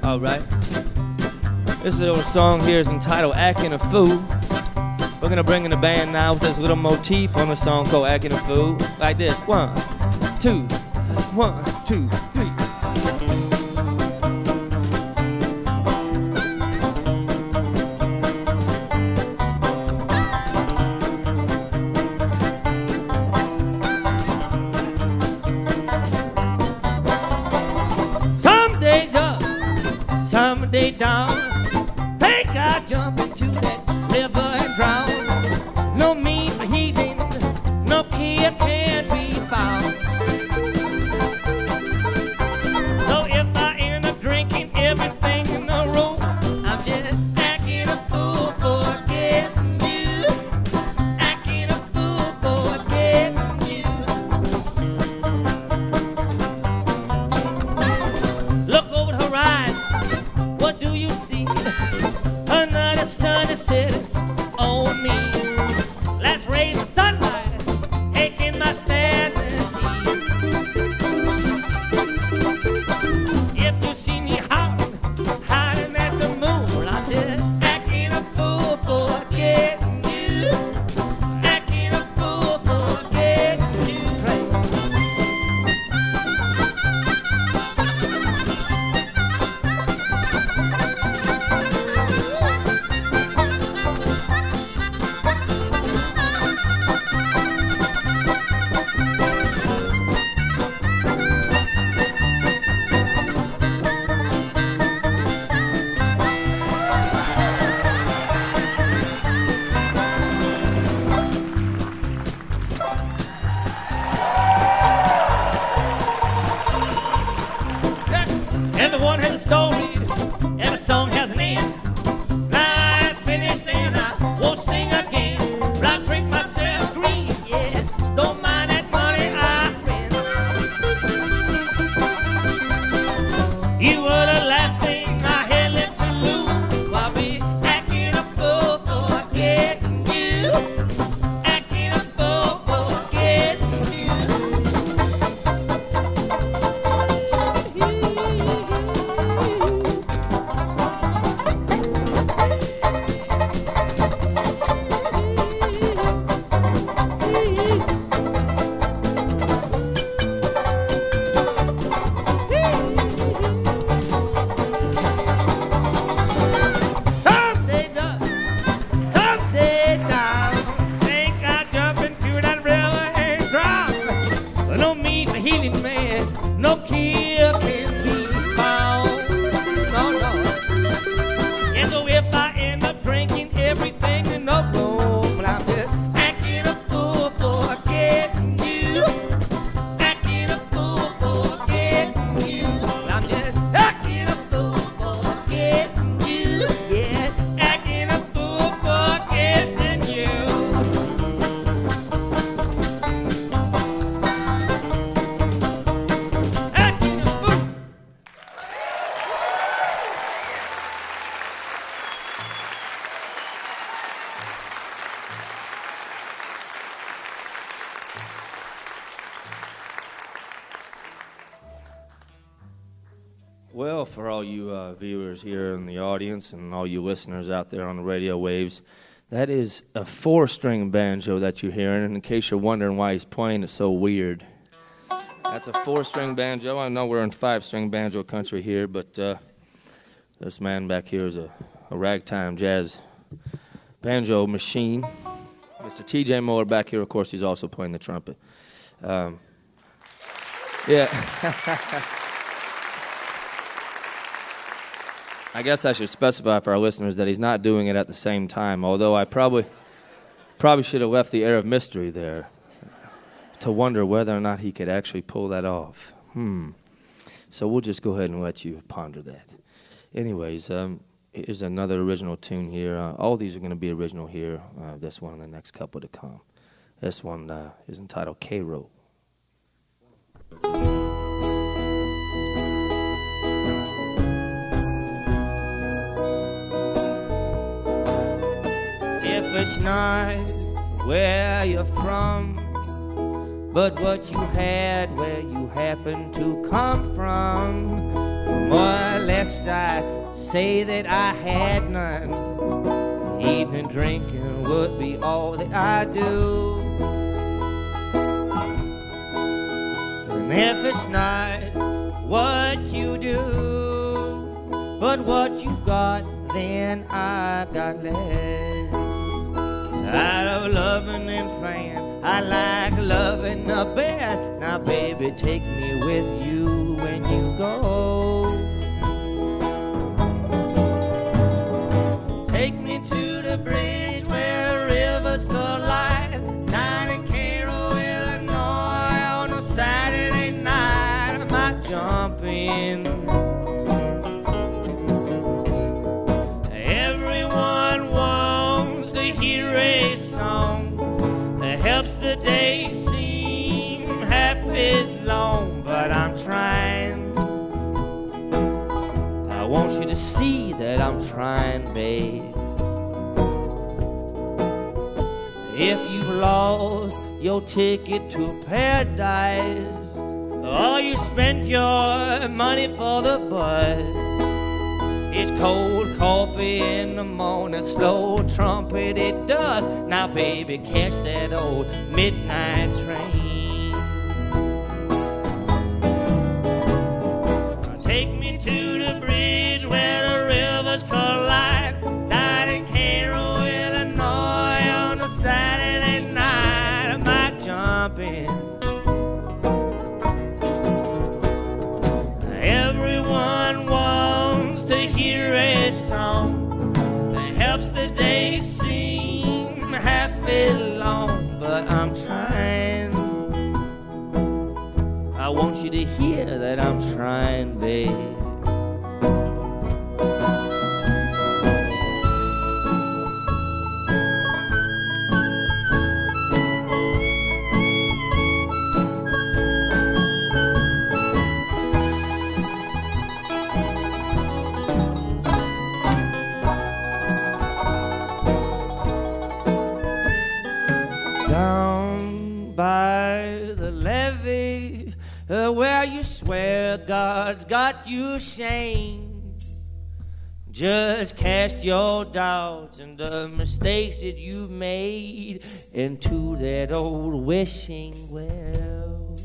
S7: All right. This little song here is entitled Acting a Fool. We're gonna bring in the band now with this little motif on a song called Acting a Fool. Like this. 1, 2, 1, 2, 3. Some days up, some day down. Think I jump into that river and drown. No means for healing, no key can't be found. So if I end up drinking everything in the room, I'm just acting a fool for getting you. Acting a fool for getting you. Look over the horizon, what do you see? Another sun is setting on me. Let's raise the sunlight, taking my sanity. If you see me hiding at the moon, I'm just acting a fool for getting you. Acting a fool for getting you. Everyone has a story, every song has an end. Now I finished and I won't sing again. But I drink myself green, yes, don't mind that money I spend. You were the last thing I had left to lose. So I'll be acting a fool for getting you. Acting a fool for getting you. Some days up, some days down. Think I jump into that river and drown. But no means for healing, man. No cure can be found. No, no. And so if I end up drinking everything in the room, but I'm just acting a fool for Well, for all you viewers here in the audience and all you listeners out there on the radio waves, that is a 4-string banjo that you're hearing. And in case you're wondering why he's playing it so weird, that's a 4-string banjo. I know we're in 5-string banjo country here, but this man back here is a ragtime jazz banjo machine. Mr. T.J. Miller back here, of course, he's also playing the trumpet. Yeah. I guess I should specify for our listeners that he's not doing it at the same time, although I probably should have left the air of mystery there to wonder whether or not he could actually pull that off. So we'll just go ahead and let you ponder that. Anyways, here's another original tune here. All these are going to be original here, this one and the next couple to come. This one is entitled K-Roll. If it's not where you're from, but what you had where you happen to come from, more or less I say that I had none. Eating and drinking would be all that I do. And if it's not what you do, but what you got, then I've got less. Out of loving and playing, I like loving the best. Now baby, take me with you when you go. Take me to the bridge where rivers collide, down in Cairo, Illinois, on a Saturday night. I might jump in. Everyone wants to hear a song that helps the day seem half as long, but I'm trying. I want you to see that I'm trying, babe. If you've lost your ticket to paradise, or you spent your money for the bus, it's cold coffee in the morning, slow trumpet it does. Now baby, catch that old midnight train. Take me to the bridge where the rivers collide, down in Cairo, Illinois, on a Saturday night. I might jump in. Everyone wants to hear a song that helps the day seem half as long, but I'm trying. I want you to hear that I'm trying, babe. Down by the levee, where you swear God's got you shamed, just cast your doubts and the mistakes that you've made into that old wishing well.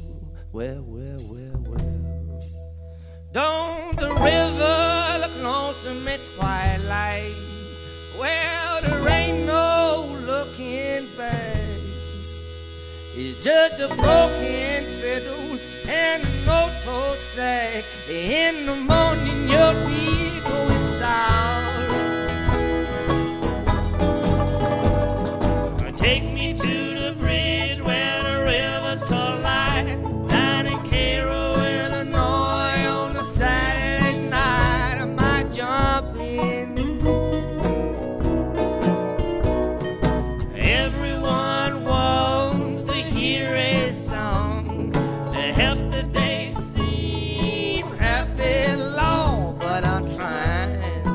S7: Don't the river look lonesome at twilight? Well, there ain't no looking back. It's just a broken fiddle and an old toe sack. In the morning you'll be going south. Take me to the bridge where the rivers collide, down in Cairo, Illinois, on a Saturday night. I might jump in. Everyone wants to hear a song that helps the day seem half as long, but I'm trying.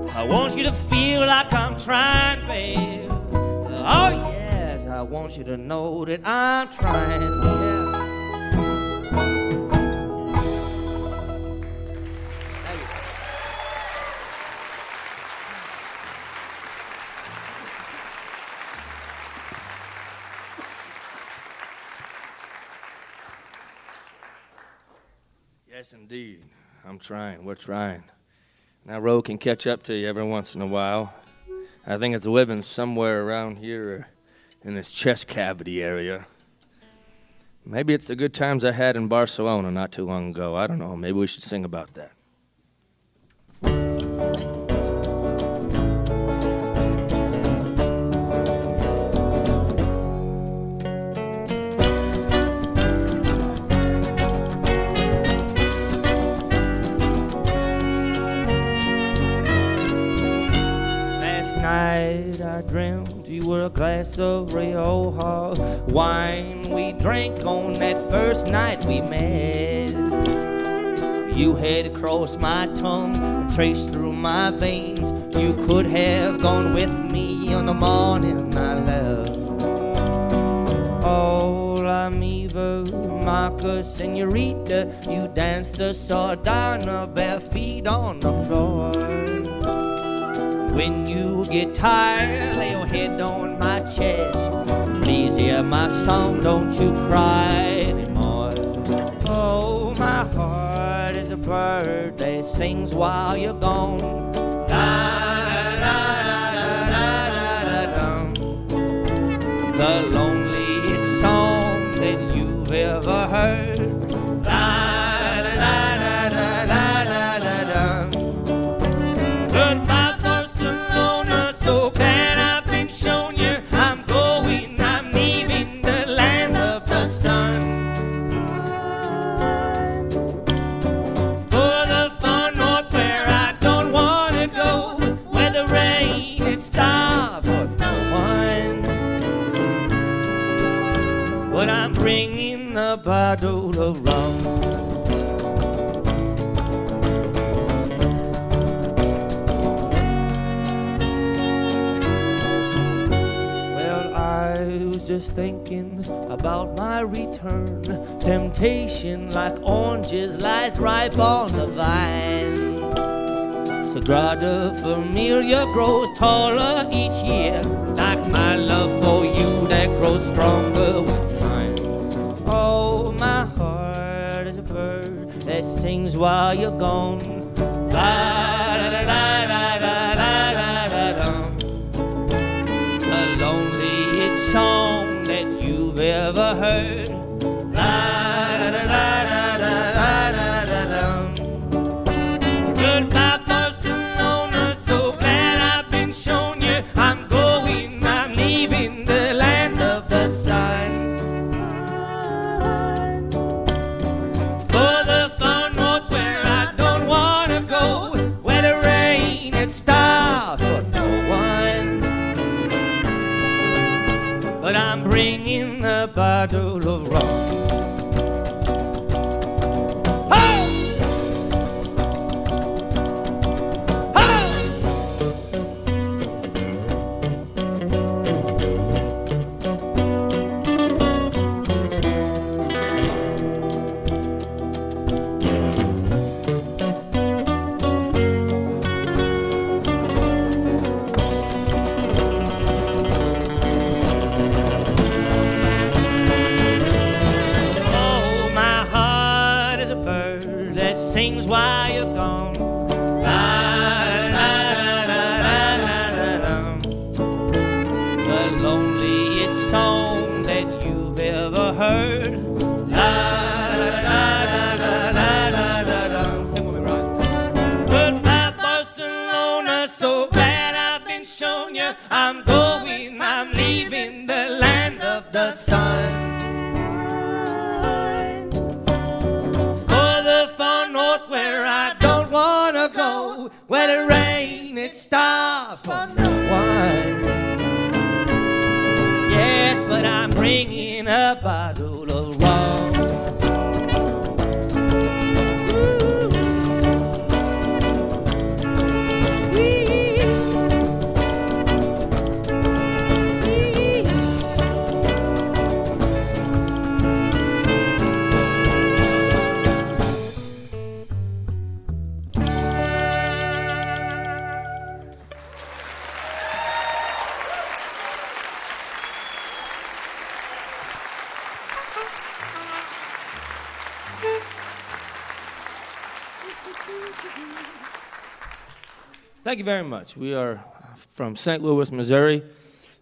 S7: I want you to feel like I'm trying, babe. Oh yes, I want you to know that I'm trying. Yeah. Yes, indeed. I'm trying. We're trying. Now, Ro can catch up to you every once in a while. I think it's living somewhere around here in this chest cavity area. Maybe it's the good times I had in Barcelona not too long ago. I don't know. Maybe we should sing about that. Night I dreamt you were a glass of Rioja wine we drank on that first night we met. You had crossed my tongue and traced through my veins. You could have gone with me on the morning I left. Hola, mi Marcus, senorita, you danced the sardana bare feet on the floor. When you get tired, lay your head on my chest. Please hear my song, don't you cry anymore. Oh, my heart is a bird that sings while you're gone. La-da-da-da-da-da-da-dum. The loneliest song that you've ever heard. La-da-da-da-da-da-da-dum. Goodbye. So glad I've been shown you. I'm going, I'm leaving the land of the sun. For the far north where I don't want to go, where the rain it stops for no one. But I'm bringing a bottle of rum. Just thinking about my return. Temptation like oranges lies ripe on the vine. Sagrada Familia grows taller each year, like my love for you that grows stronger with time. Oh, my heart is a bird that sings while you're gone. La-da-da-da-da-da-da-da-dum. The loneliest song that you've ever heard. La-da-da-da-da-da-da-dum. Goodbye, Barcelona, so glad I've been shown you. I'm going, I'm leaving the land of the sun. For the far north where I don't want to go, where the rain it stops for no one. But I'm bringing a bottle of rum. Sings while you're gone. La-da-da-da-da-da-dum. The loneliest song that you've ever heard. La-da-da-da-da-da-dum. Sing with me, Rod. Goodbye, Barcelona, so glad I've been shown you. I'm going, I'm leaving the land of the sun. Where I don't wanna go, where the rain it stops for no one. Yes, but I'm bringing a bottle of rum. Thank you very much. We are from St. Louis, Missouri.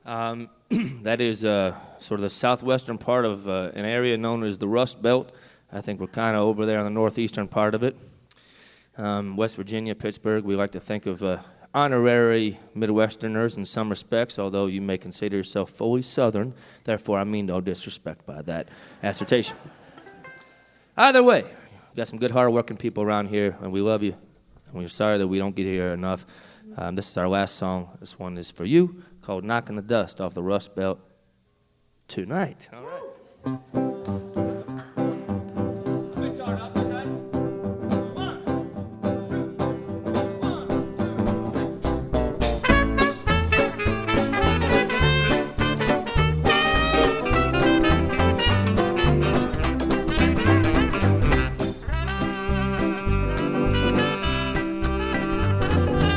S7: That is sort of the southwestern part of an area known as the Rust Belt. I think we're kind of over there on the northeastern part of it. West Virginia, Pittsburgh, we like to think of honorary Midwesterners in some respects, although you may consider yourself fully Southern. Therefore, I mean no disrespect by that assertion. Either way, we got some good, hard-working people around here, and we love you. And we're sorry that we don't get here enough. This is our last song. This one is for you, called Knocking the Dust Off the Rust Belt Tonight. All right.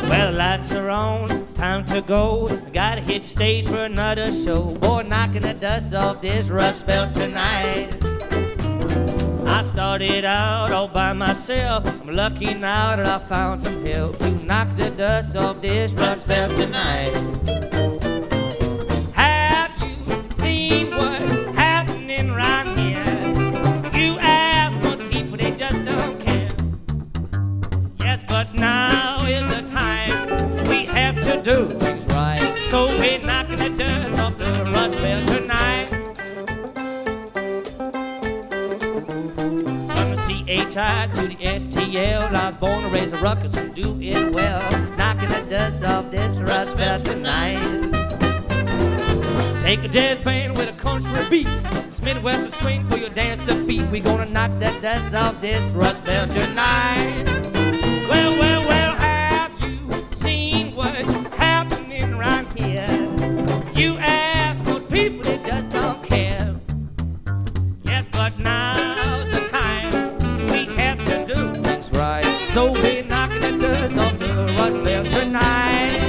S7: Well, the lights are on, it's time to go. I gotta hit the stage for another show. Boy, knocking the dust off this Rust Belt tonight. I started out all by myself. I'm lucky now that I found some help to knock the dust off this Rust Belt tonight. Have you seen what's happening right here? You ask what people, they just don't care. Yes, but now is the time we have to do things right. So we're knocking the dust off the Rust Belt tonight. From the CHI to the STL, I was born to raise a ruckus and do it well. Knocking the dust off this Rust Belt tonight. Take a jazz band with a country beat, some Midwestern swing for your dance to feet. We gonna knock that dust off this Rust Belt tonight. Well, well, well, have you seen what's happening around here? You ask what people, they just don't care. Yes, but now's the time we have to do things right. So we're knocking the dust off the Rust Belt tonight.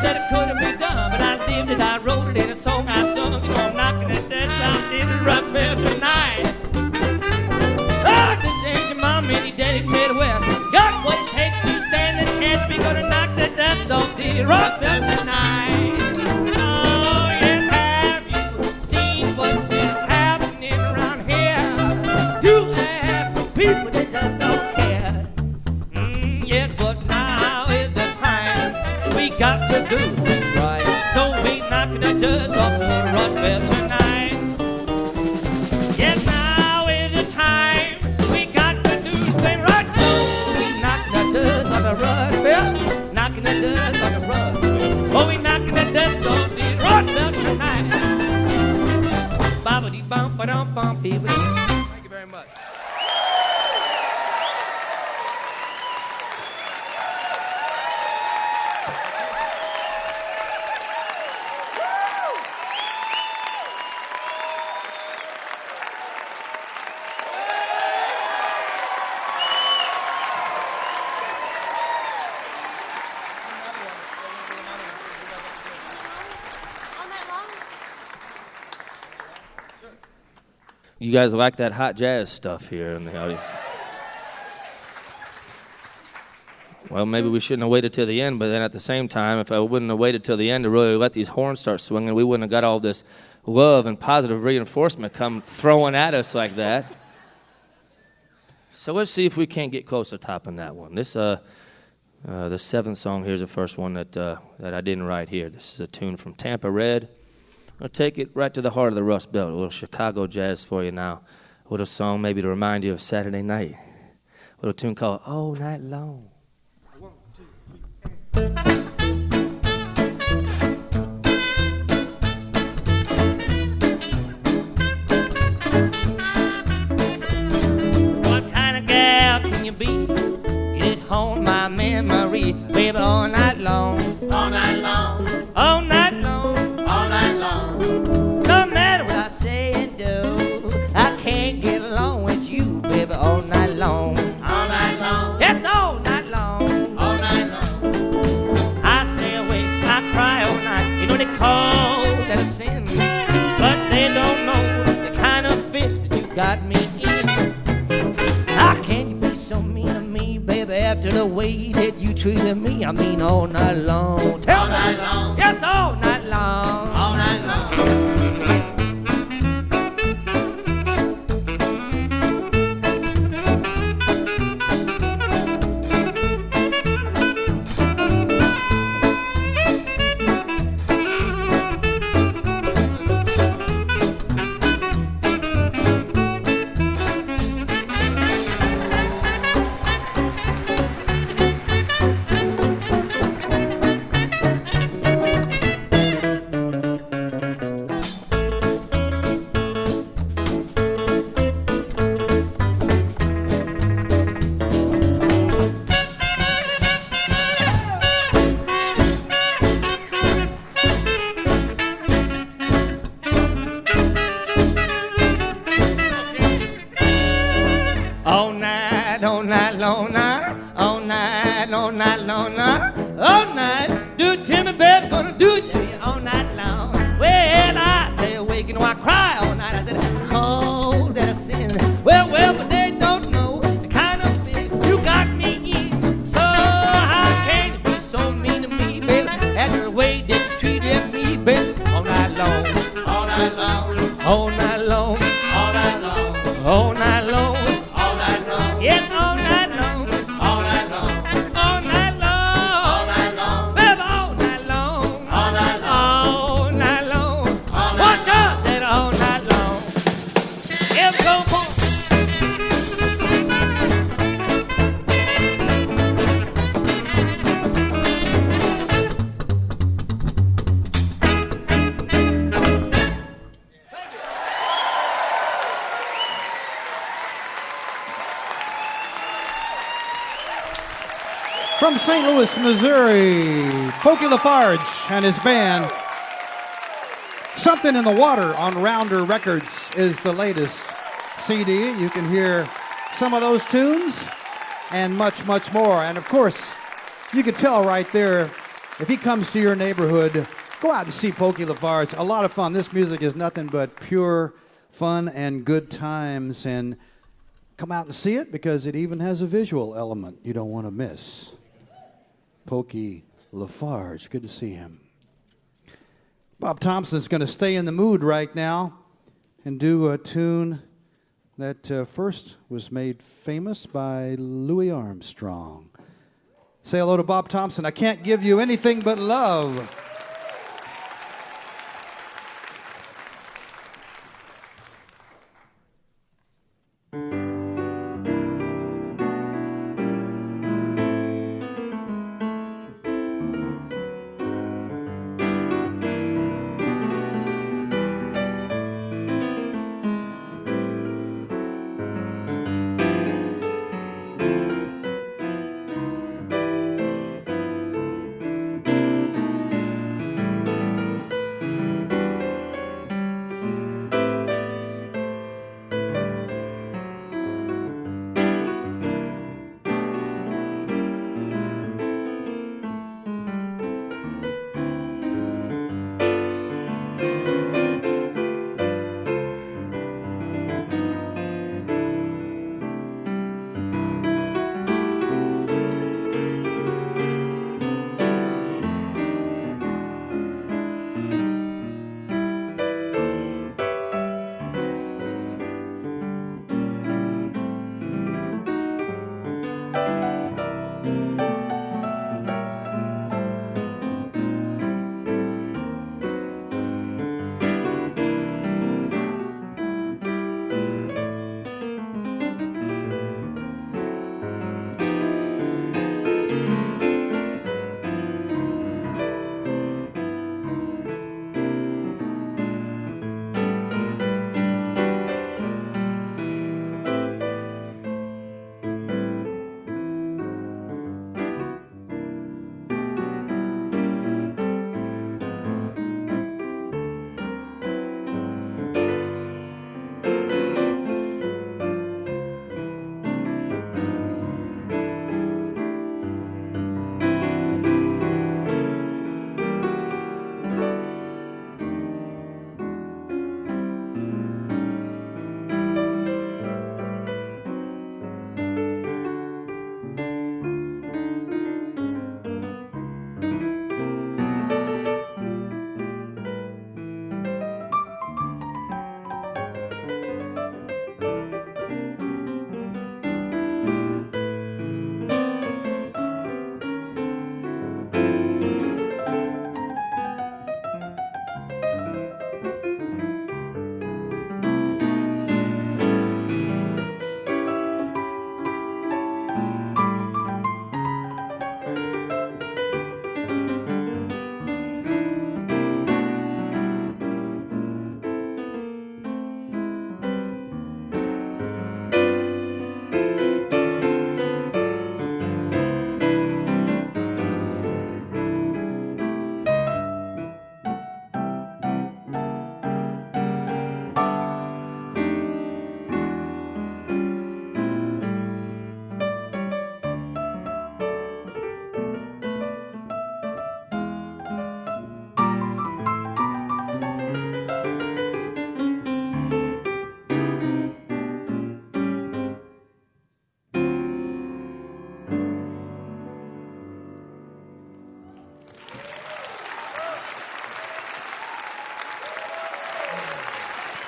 S7: Said it couldn't be done, but I lived it, I wrote it in a song I sung. You know I'm knocking that dust off this Rust Belt tonight. Oh, this ain't your mom, any daddy Midwest. Got what it takes to stand the chance. We gonna knock the dust off the Rust Belt tonight. Oh, yes, have you seen what's happening around here? You ask the people, they just don't care. Yes, but now is the time we got to do things right. So we knocking the dust off the Rust Belt tonight. Yes, now is the time we got to do things right. So we knocking the dust off the Rust Belt, knocking the dust off the Rust Belt. Oh, we knocking the dust off the Rust Belt tonight. Bobbity bump, ba-dum bump, people. Thank you very much. You guys like that hot jazz stuff here in the audience? Well, maybe we shouldn't have waited till the end, but then at the same time, if I wouldn't have waited till the end to really let these horns start swinging, we wouldn't have got all this love and positive reinforcement come throwing at us like that. So let's see if we can't get close to topping that one. This, the seventh song here is the first one that I didn't write here. This is a tune from Tampa Red. I'll take it right to the heart of the Rust Belt. A little Chicago jazz for you now. A little song maybe to remind you of Saturday night. A little tune called All Night Long. 1, 2, 3. got me in. How can you be so mean to me, baby, after the way that you treated me? I mean, all night long. Tell
S8: All
S7: me.
S8: night long.
S7: Yes, all night long.
S8: All night long.
S7: All night, all night, long night, all night, all night, long night, all night. Do it to me, baby, gonna do it to you all night long. Well, I stay awake and I cry all night. I said, cold and I sin. Well, but they don't know the kind of thing you got me in. So how can you be so mean to me, baby? After the way that you treated me, baby, all night long,
S8: All night long.
S7: all night long,
S8: All night long.
S7: all night long.
S8: All night long.
S7: Yes, all night long,
S8: All night long.
S7: all night long,
S8: All night long.
S7: baby, all night long,
S8: All night long.
S7: all night long.
S8: All night
S7: What you said all night long? Ever go home?
S1: From St. Louis, Missouri, Pokey LaFarge and his band. Something in the Water on Rounder Records is the latest CD. You can hear some of those tunes and much, much more. And of course, you can tell right there, if he comes to your neighborhood, go out and see Pokey LaFarge. A lot of fun. This music is nothing but pure fun and good times. And come out and see it because it even has a visual element you don't want to miss. Pokey LaFarge, good to see him. Bob Thompson's going to stay in the mood right now and do a tune that first was made famous by Louis Armstrong. Say hello to Bob Thompson. I can't give you anything but love.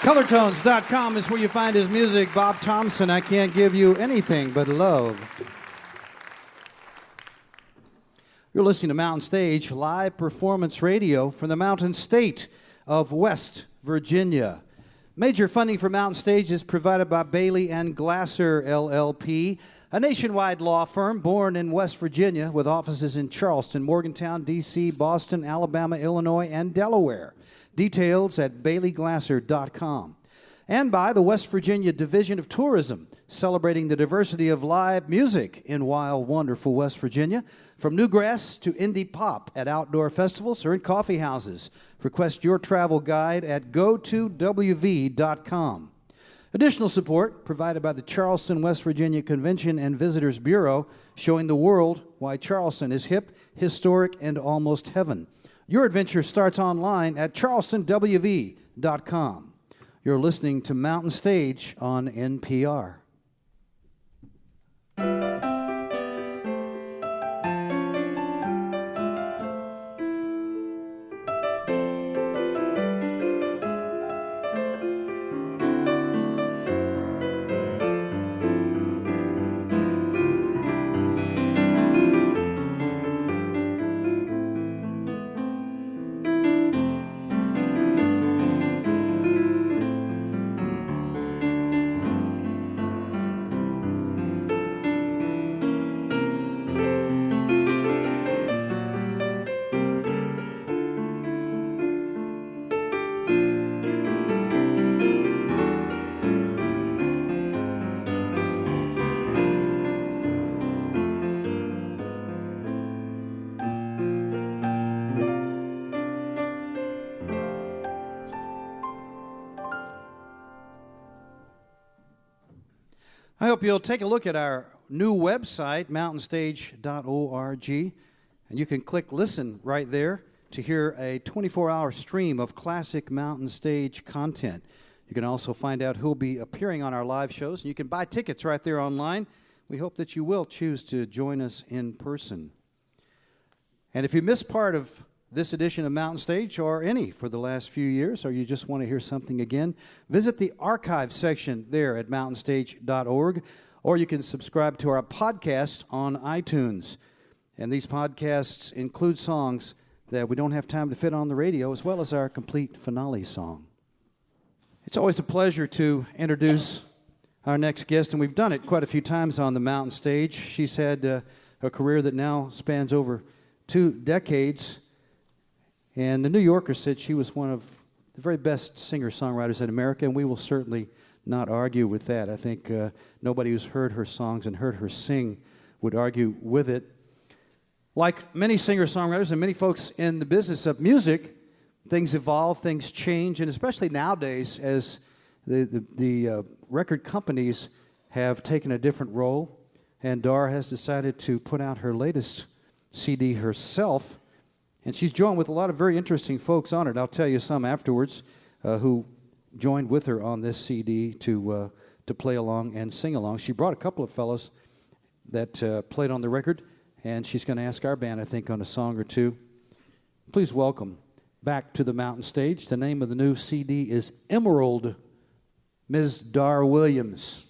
S1: Colortones.com is where you find his music. Bob Thompson, I can't give you anything but love. You're listening to Mountain Stage, live performance radio from the Mountain State of West Virginia. Major funding for Mountain Stage is provided by Bailey and Glasser, LLP, a nationwide law firm born in West Virginia with offices in Charleston, Morgantown, D.C., Boston, Alabama, Illinois, and Delaware. Details at baileyglasser.com. And by the West Virginia Division of Tourism, celebrating the diversity of live music in wild, wonderful West Virginia, from newgrass to indie pop at outdoor festivals or in coffee houses. Request your travel guide at gotowv.com. Additional support provided by the Charleston, West Virginia Convention and Visitors Bureau, showing the world why Charleston is hip, historic, and almost heaven. Your adventure starts online at charlestonwv.com. You're listening to Mountain Stage on NPR. I hope you'll take a look at our new website, mountainstage.org, and you can click listen right there to hear a 24-hour stream of classic Mountain Stage content. You can also find out who'll be appearing on our live shows, and you can buy tickets right there online. We hope that you will choose to join us in person. And if you missed part of this edition of Mountain Stage, or any for the last few years, or you just want to hear something again, visit the archive section there at mountainstage.org, or you can subscribe to our podcast on iTunes. And these podcasts include songs that we don't have time to fit on the radio, as well as our complete finale song. It's always a pleasure to introduce our next guest, and we've done it quite a few times on the Mountain Stage. She's had a career that now spans over 2 decades. And the New Yorker said she was one of the very best singer-songwriters in America, and we will certainly not argue with that. I think nobody who's heard her songs and heard her sing would argue with it. Like many singer-songwriters and many folks in the business of music, things evolve, things change, and especially nowadays as the record companies have taken a different role, and Dar has decided to put out her latest CD herself. And she's joined with a lot of very interesting folks on it. I'll tell you some afterwards who joined with her on this CD to play along and sing along. She brought a couple of fellows that played on the record, and she's going to ask our band, I think, on a song or two. Please welcome back to the Mountain Stage. The name of the new CD is Emerald, Ms. Dar Williams.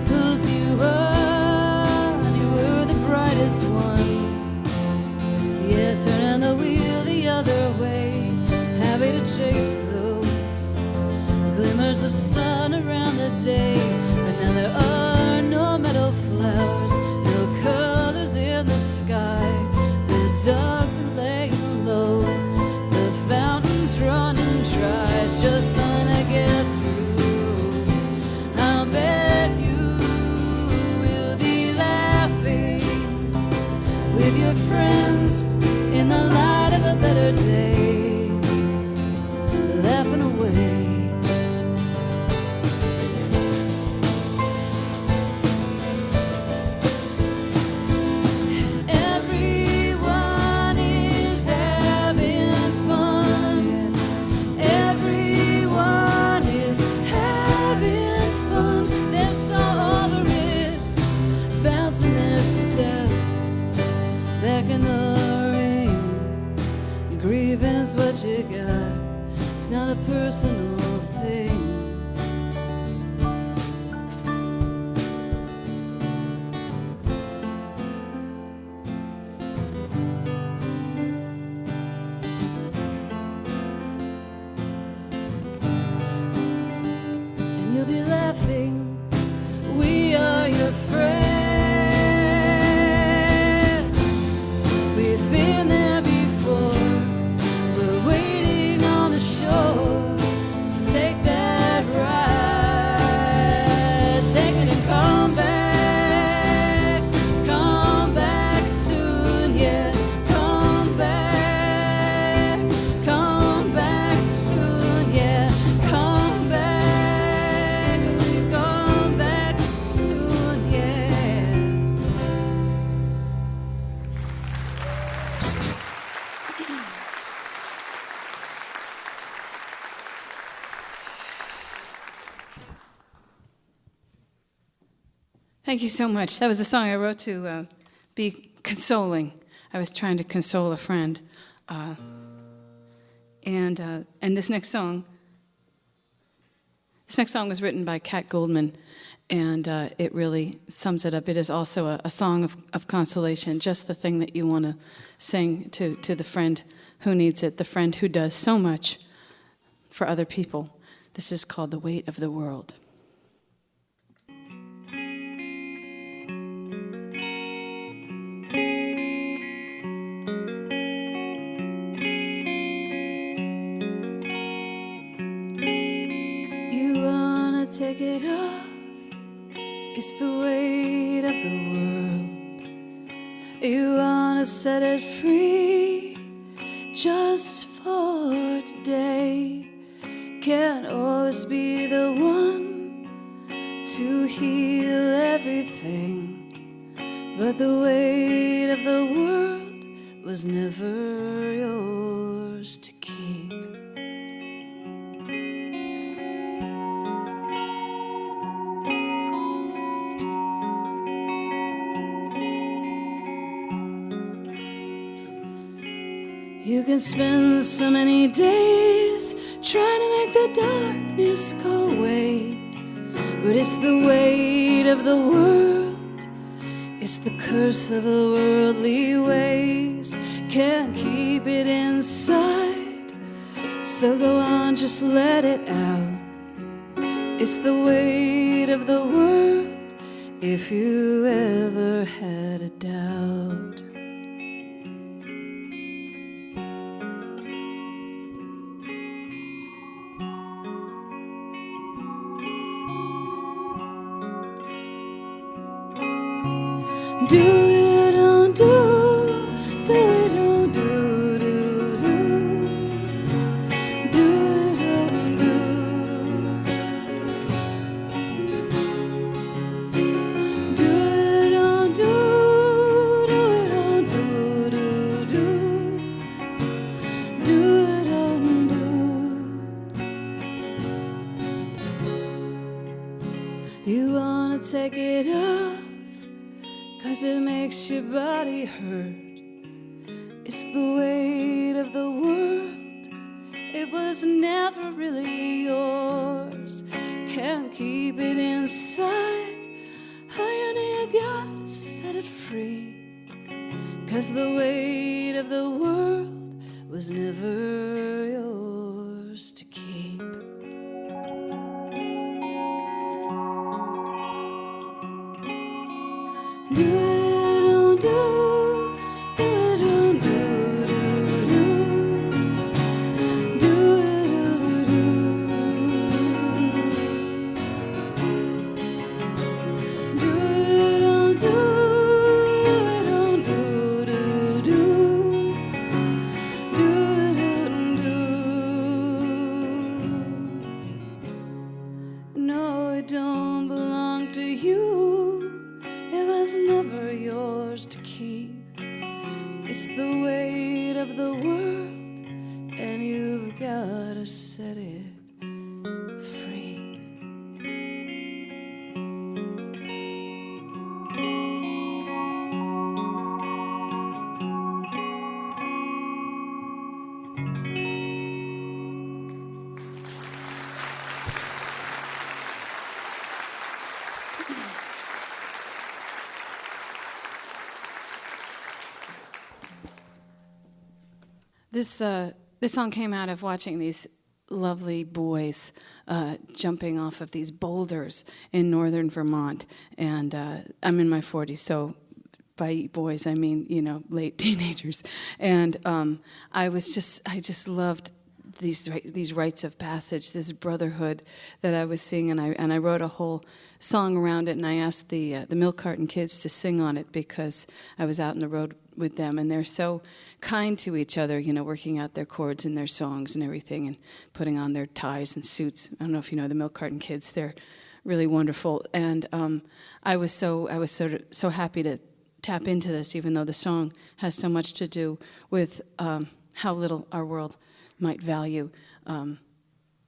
S5: whose you were, and you were the brightest one. Yeah, turning the wheel the other way, happy to chase those glimmers of sun around the day. But now there are no meadow flowers, no colors in the sky. The dogs are laying low, the fountain's running dry. It's just trying to get through. I'll bet you will be laughing with your friends in the light of a better day, laughing away. Everyone is having fun. Everyone is having fun. They're so over it, bouncing their step back in the grievance, what you got, it's not a personal thing. And you'll be laughing, we are your friends. We've been there before. We're waiting on the shore, so take that ride. Take it and come back soon, yeah. Come back soon, yeah. Come back soon, yeah.
S9: Thank you so much. That was a song I wrote to be consoling. I was trying to console a friend. And this next song was written by Kat Goldman, and it really sums it up. It is also a song of consolation, just the thing that you want to sing to the friend who needs it, the friend who does so much for other people. This is called The Weight of the World.
S5: You wanna take it off, it's the weight of the world. You wanna set it free, just for today. Can't always be the one to heal everything, but the weight of the world was never yours to keep. You can spend so many days trying to make the darkness go away, but it's the weight of the world, it's the curse of the worldly ways. Can't keep it inside, so go on, just let it out. It's the weight of the world, if you ever had a doubt. Do it on do it on do do do. Do it on do. Do it on do it on do do do. Do it on do. You wanna take it off, 'cause it makes your body hurt. It's the weight of the world, it was never really yours. Can't keep it inside, Oh, you know you gotta set it free, 'cause the weight of the world was never yours to keep. Do it, don't do it, don't do, do. Do it, don't do. Do it, don't do it, don't do, do, do. Do it, don't do. No, it don't belong to you. It was never yours to keep. It's the weight of the world, and you've gotta set it free.
S9: This song came out of watching these lovely boys jumping off of these boulders in northern Vermont, and I'm in my 40s, so by boys I mean late teenagers, and I just loved these rites of passage, this brotherhood that I was seeing, and I wrote a whole song around it, and I asked the milk carton kids to sing on it because I was out on the road with them, and they're so kind to each other, working out their chords and their songs and everything, and putting on their ties and suits. I don't know if you know the milk carton kids; they're really wonderful, and I was so happy to tap into this, even though the song has so much to do with how little our world might value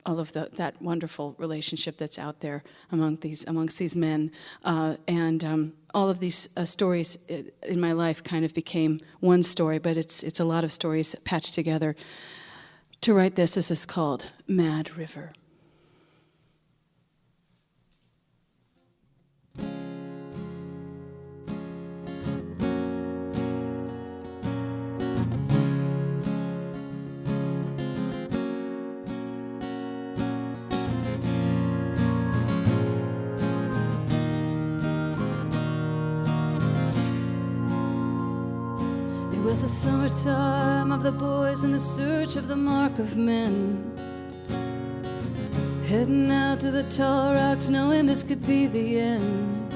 S9: all of that wonderful relationship that's out there amongst these men, and all of these stories in my life kind of became one story, but it's a lot of stories patched together to write this. This is called Mad River.
S5: It was the summertime of the boys in the search of the mark of men, heading out to the tall rocks knowing this could be the end.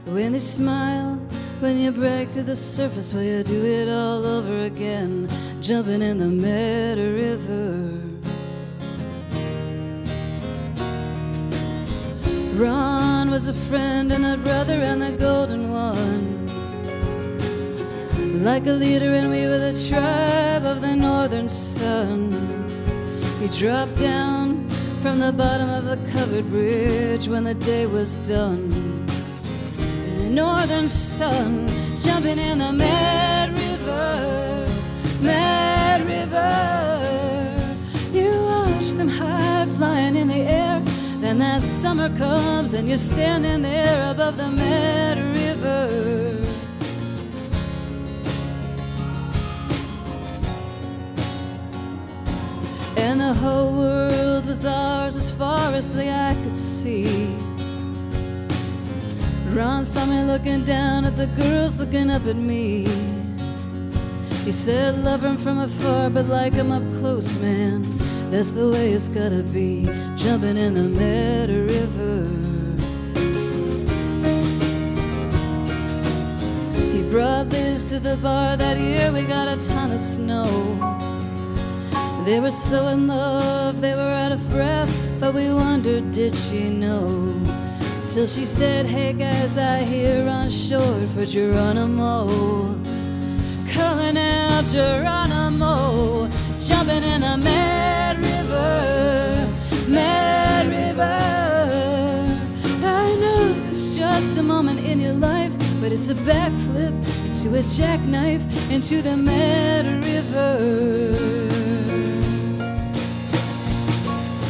S5: When they smile, when you break to the surface, well, you do it all over again, jumping in the Mad River. Ron was a friend and a brother and the golden one, like a leader, and we were the tribe of the northern sun. He dropped down from the bottom of the covered bridge when the day was done. In the northern sun, jumping in the Mad River, Mad River. You watch them high flying in the air, then that summer comes and you're standing there above the Mad River. And the whole world was ours as far as the eye could see. Ron saw me looking down at the girls looking up at me. He said, love 'em from afar, but like 'em up close, man. That's the way it's gotta be, jumping in the Mad River. He brought Liz to the bar that year, we got a ton of snow. They were so in love, they were out of breath, but we wondered, did she know? Till she said, hey guys, I hear on shore for Geronimo. Calling out Geronimo, jumping in a Mad River, Mad River. I know it's just a moment in your life, but it's a backflip into a jackknife into the Mad River.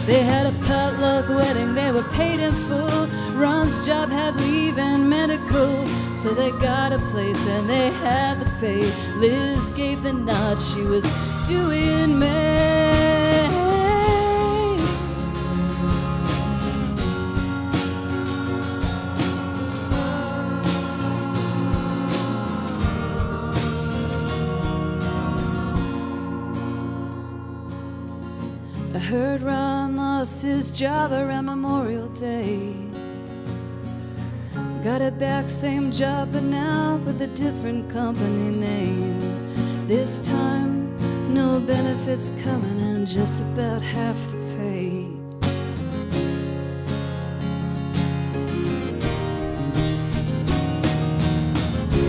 S5: They had a potluck wedding, they were paid in full. Ron's job had leave and medical, so they got a place and they had the pay. Liz gave the nod, she was due in May. I heard Ron lost his job around Memorial Day. Got it back, same job, but now with a different company name. This time, no benefits coming and just about half the pay.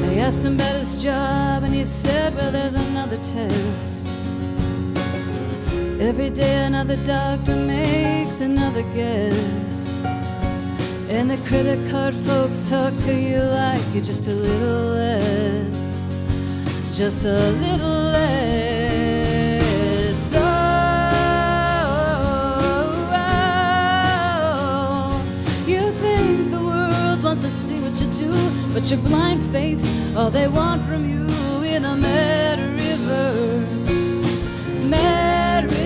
S5: I asked him about his job and he said, well, there's another test. Every day another doctor makes another guess. And the credit card folks talk to you like you're just a little less. Just a little less. Oh, you think the world wants to see what you do, but your blind faith's all they want from you in a mad river. Mad river.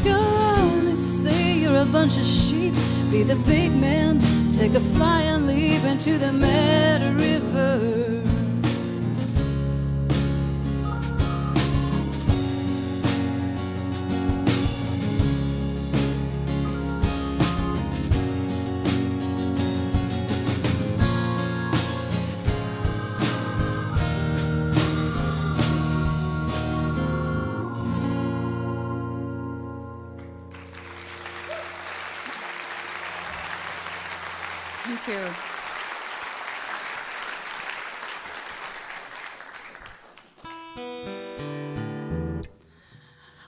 S5: Go on and say you're a bunch of sheep. Be the big man, take a flying leap into the mad river.
S9: Thank you.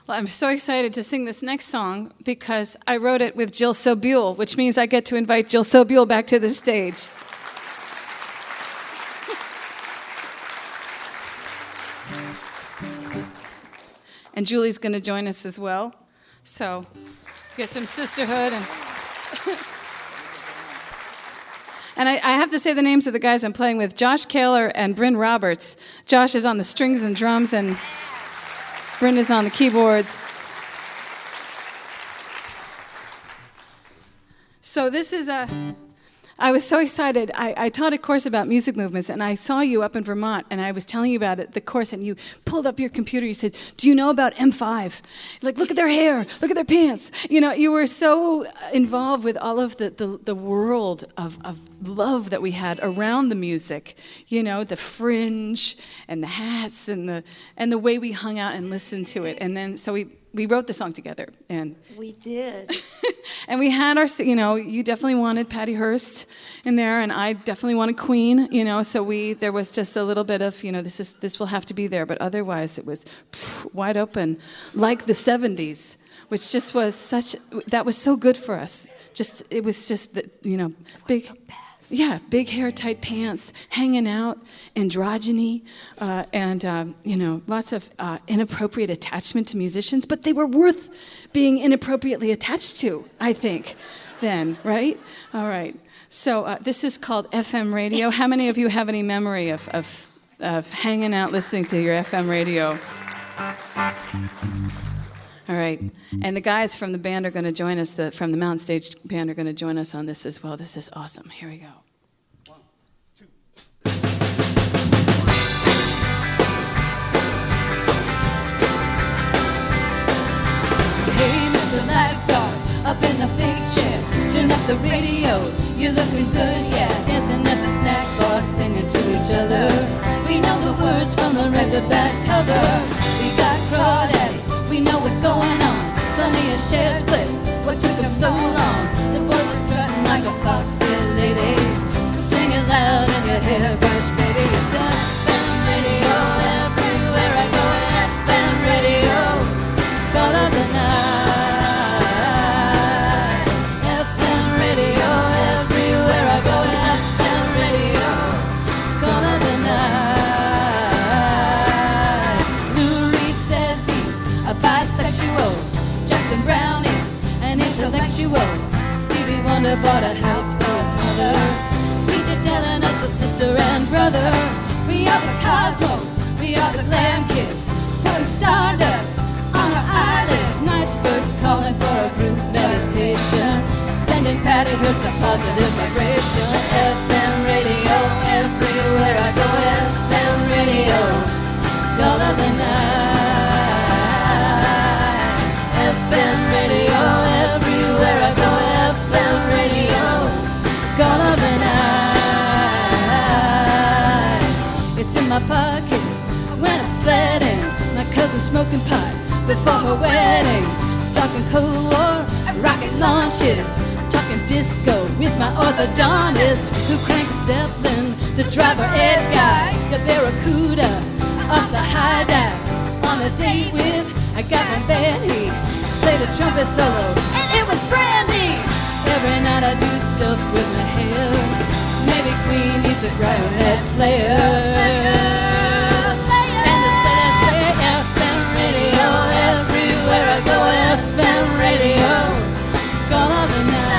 S9: Well, I'm so excited to sing this next song because I wrote it with Jill Sobule, which means I get to invite Jill Sobule back to the stage. And Julie's going to join us as well. So get some sisterhood. And I have to say the names of the guys I'm playing with: Josh Kaler and Bryn Roberts. Josh is on the strings and drums, and Bryn is on the keyboards. So this is I was so excited. I taught a course about music movements, and I saw you up in Vermont, and I was telling you about it, the course, and you pulled up your computer. You said, do you know about M5? Like, look at their hair, look at their pants. You know, you were so involved with all of the world of love that we had around the music. You know, the fringe and the hats and the way we hung out and listened to it. And then, so we wrote the song together, and
S4: We did.
S9: and we had our, you know, you definitely wanted Patty Hearst in there, and I definitely wanted Queen, you know. So there was just a little bit of, you know, this will have to be there, but otherwise it was wide open, like the '70s, which just was that was so good for us. It was just the, you know, big. Yeah, big hair, tight pants, hanging out, androgyny, and you know, lots of inappropriate attachment to musicians, but they were worth being inappropriately attached to, I think, then, right? All right. So this is called FM radio. How many of you have any memory of hanging out listening to your FM radio? All right. And the guys from the band are going to join us, from the Mountain Stage band are going to join us on this as well. This is awesome. Here we go.
S1: 1, 2.
S5: Hey, Mr. Lifeguard, up in the big chair, turn up the radio, you're looking good, yeah. Dancing at the snack bar, singing to each other. We know the words from the record back cover. We got Crawdaddy, we know what's going on. Sonny and Cher split, what took them so long? The boys are strutting like a foxy lady, so sing it loud in your hairbrush, baby. It's FM radio, everywhere I go. FM radio, call up the night. FM radio, everywhere I go. FM radio, call up the night. Lou Reed says he's sexual. Jackson Brown is an intellectual. Stevie Wonder bought a house for his mother. DJ telling us we're sister and brother. We are the cosmos, we are the glam kids, putting stardust on our eyelids. Night birds calling for a group meditation, sending Patty Hearst a positive vibration. FM radio, everywhere I go. FM radio, call of the night. FM radio, everywhere I go. FM radio, call of the night. It's in my pocket when I'm sledding. My cousin smoking pot before her wedding. Talking Cold War, rocket launches. Talking disco with my orthodontist, who cranked Zeppelin, the driver Ed Guy, the Barracuda off the high dive. On a date with a guy from band, he played a trumpet solo, and it was Brandy. Every night I do stuff with my hair. Maybe Queen needs a Grionet player. And the say FM radio, everywhere I go. FM radio, call of the night.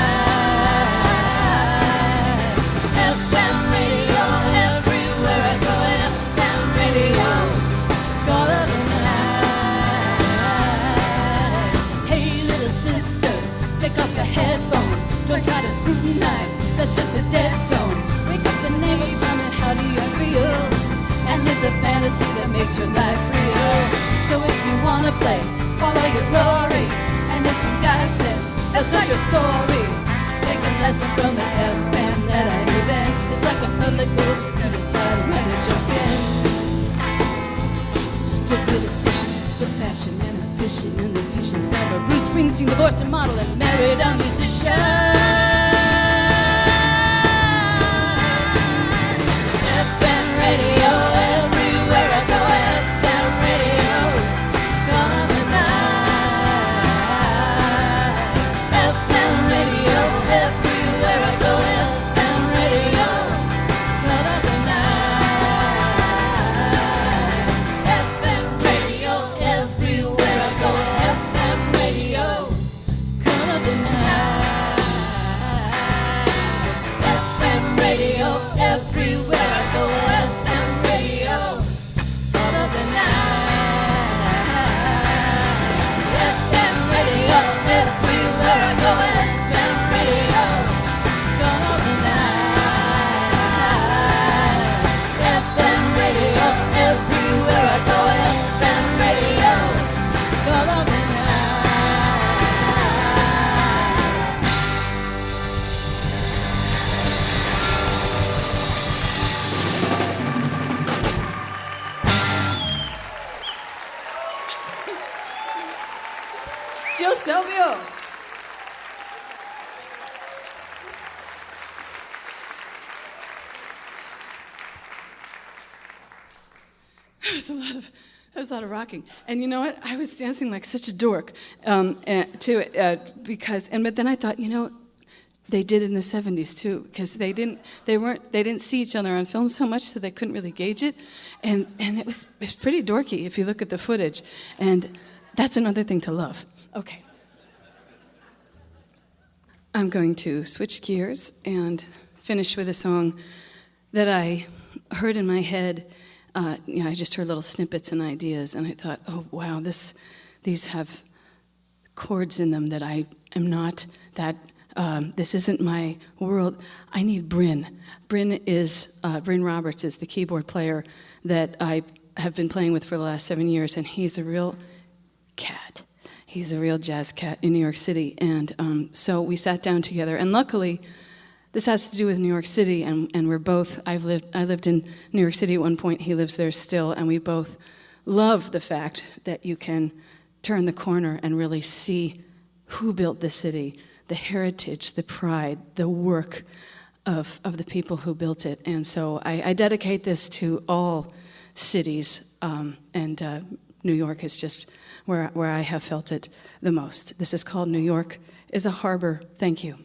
S5: FM radio, everywhere I go. FM radio, call of the night. Hey little sister, take off your headphones. Don't try to scrutinize, that's just a dead zone. Wake up the neighbors, tell me how do you feel, and live the fantasy that makes your life real. So if you wanna play, follow your glory. And if some guy says, that's not your story, take a lesson from the FM that I knew then. It's like a public pool, you decide when to jump in. To feel the sexiness, the passion, and the fishing, and the fishing. Remember Bruce Springsteen divorced a model and married a musician. FM radio, everywhere I go. FM radio, call of the night. FM radio, everywhere I go. FM radio, call of the night. FM radio, everywhere I go. FM radio, call of the night. FM radio, everywhere I go. FM radio, call of the night. FM radio, everywhere I go. FM radio, call of the night. FM radio, everywhere I go. FM radio, call of the night. Jill Silvio. That was a lot of rocking. And you know what? I was dancing like such a dork but then I thought, you know, they did in the 70s too, because they didn't see each other on film so much, so they couldn't really gauge it, and it was pretty dorky if you look at the footage, and that's another thing to love. Okay. I'm going to switch gears and finish with a song that I heard in my head. I just heard little snippets and ideas, and I thought, oh, wow, these have chords in them that I am not, this isn't my world. I need Bryn. Bryn Roberts is the keyboard player that I have been playing with for the last 7 years, and he's a real cat. He's a real jazz cat in New York City, and so we sat down together, and luckily, this has to do with New York City, and we're both, I lived in New York City at one point, he lives there still, and we both love the fact that you can turn the corner and really see who built the city, the heritage, the pride, the work of the people who built it. And so I dedicate this to all cities, and New York is just where I have felt it the most. This is called New York is a Harbor. Thank you.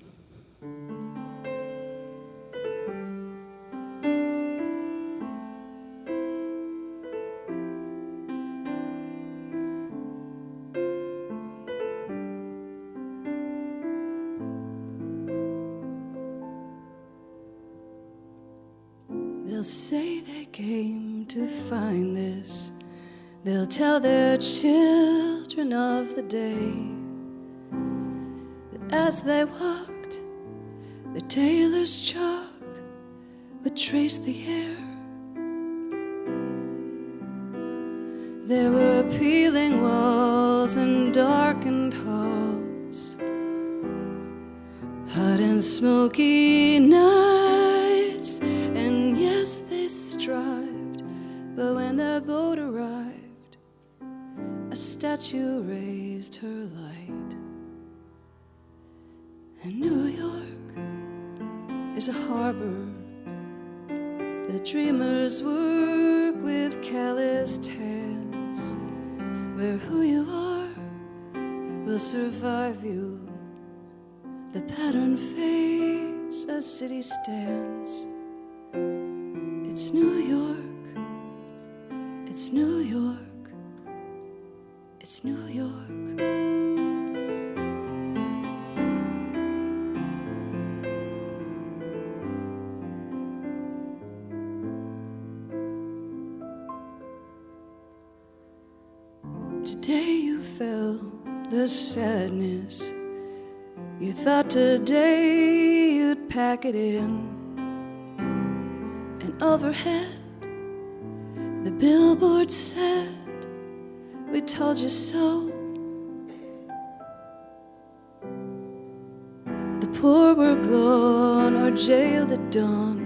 S5: say they came to find this. They'll tell their children of the day that as they walked, the tailor's chalk would trace the air. There were peeling walls and darkened halls, hot and smoky nights, and yes, they strived, but when their boat arrived, a statue raised her light. And New York is a harbor that dreamers work with calloused hands, where who you are will survive you. The pattern fades as city stands. It's New York, it's New York, it's New York. Today you felt the sadness. You thought today you'd pack it in. And overhead, the billboard said, we told you so. The poor were gone or jailed at dawn.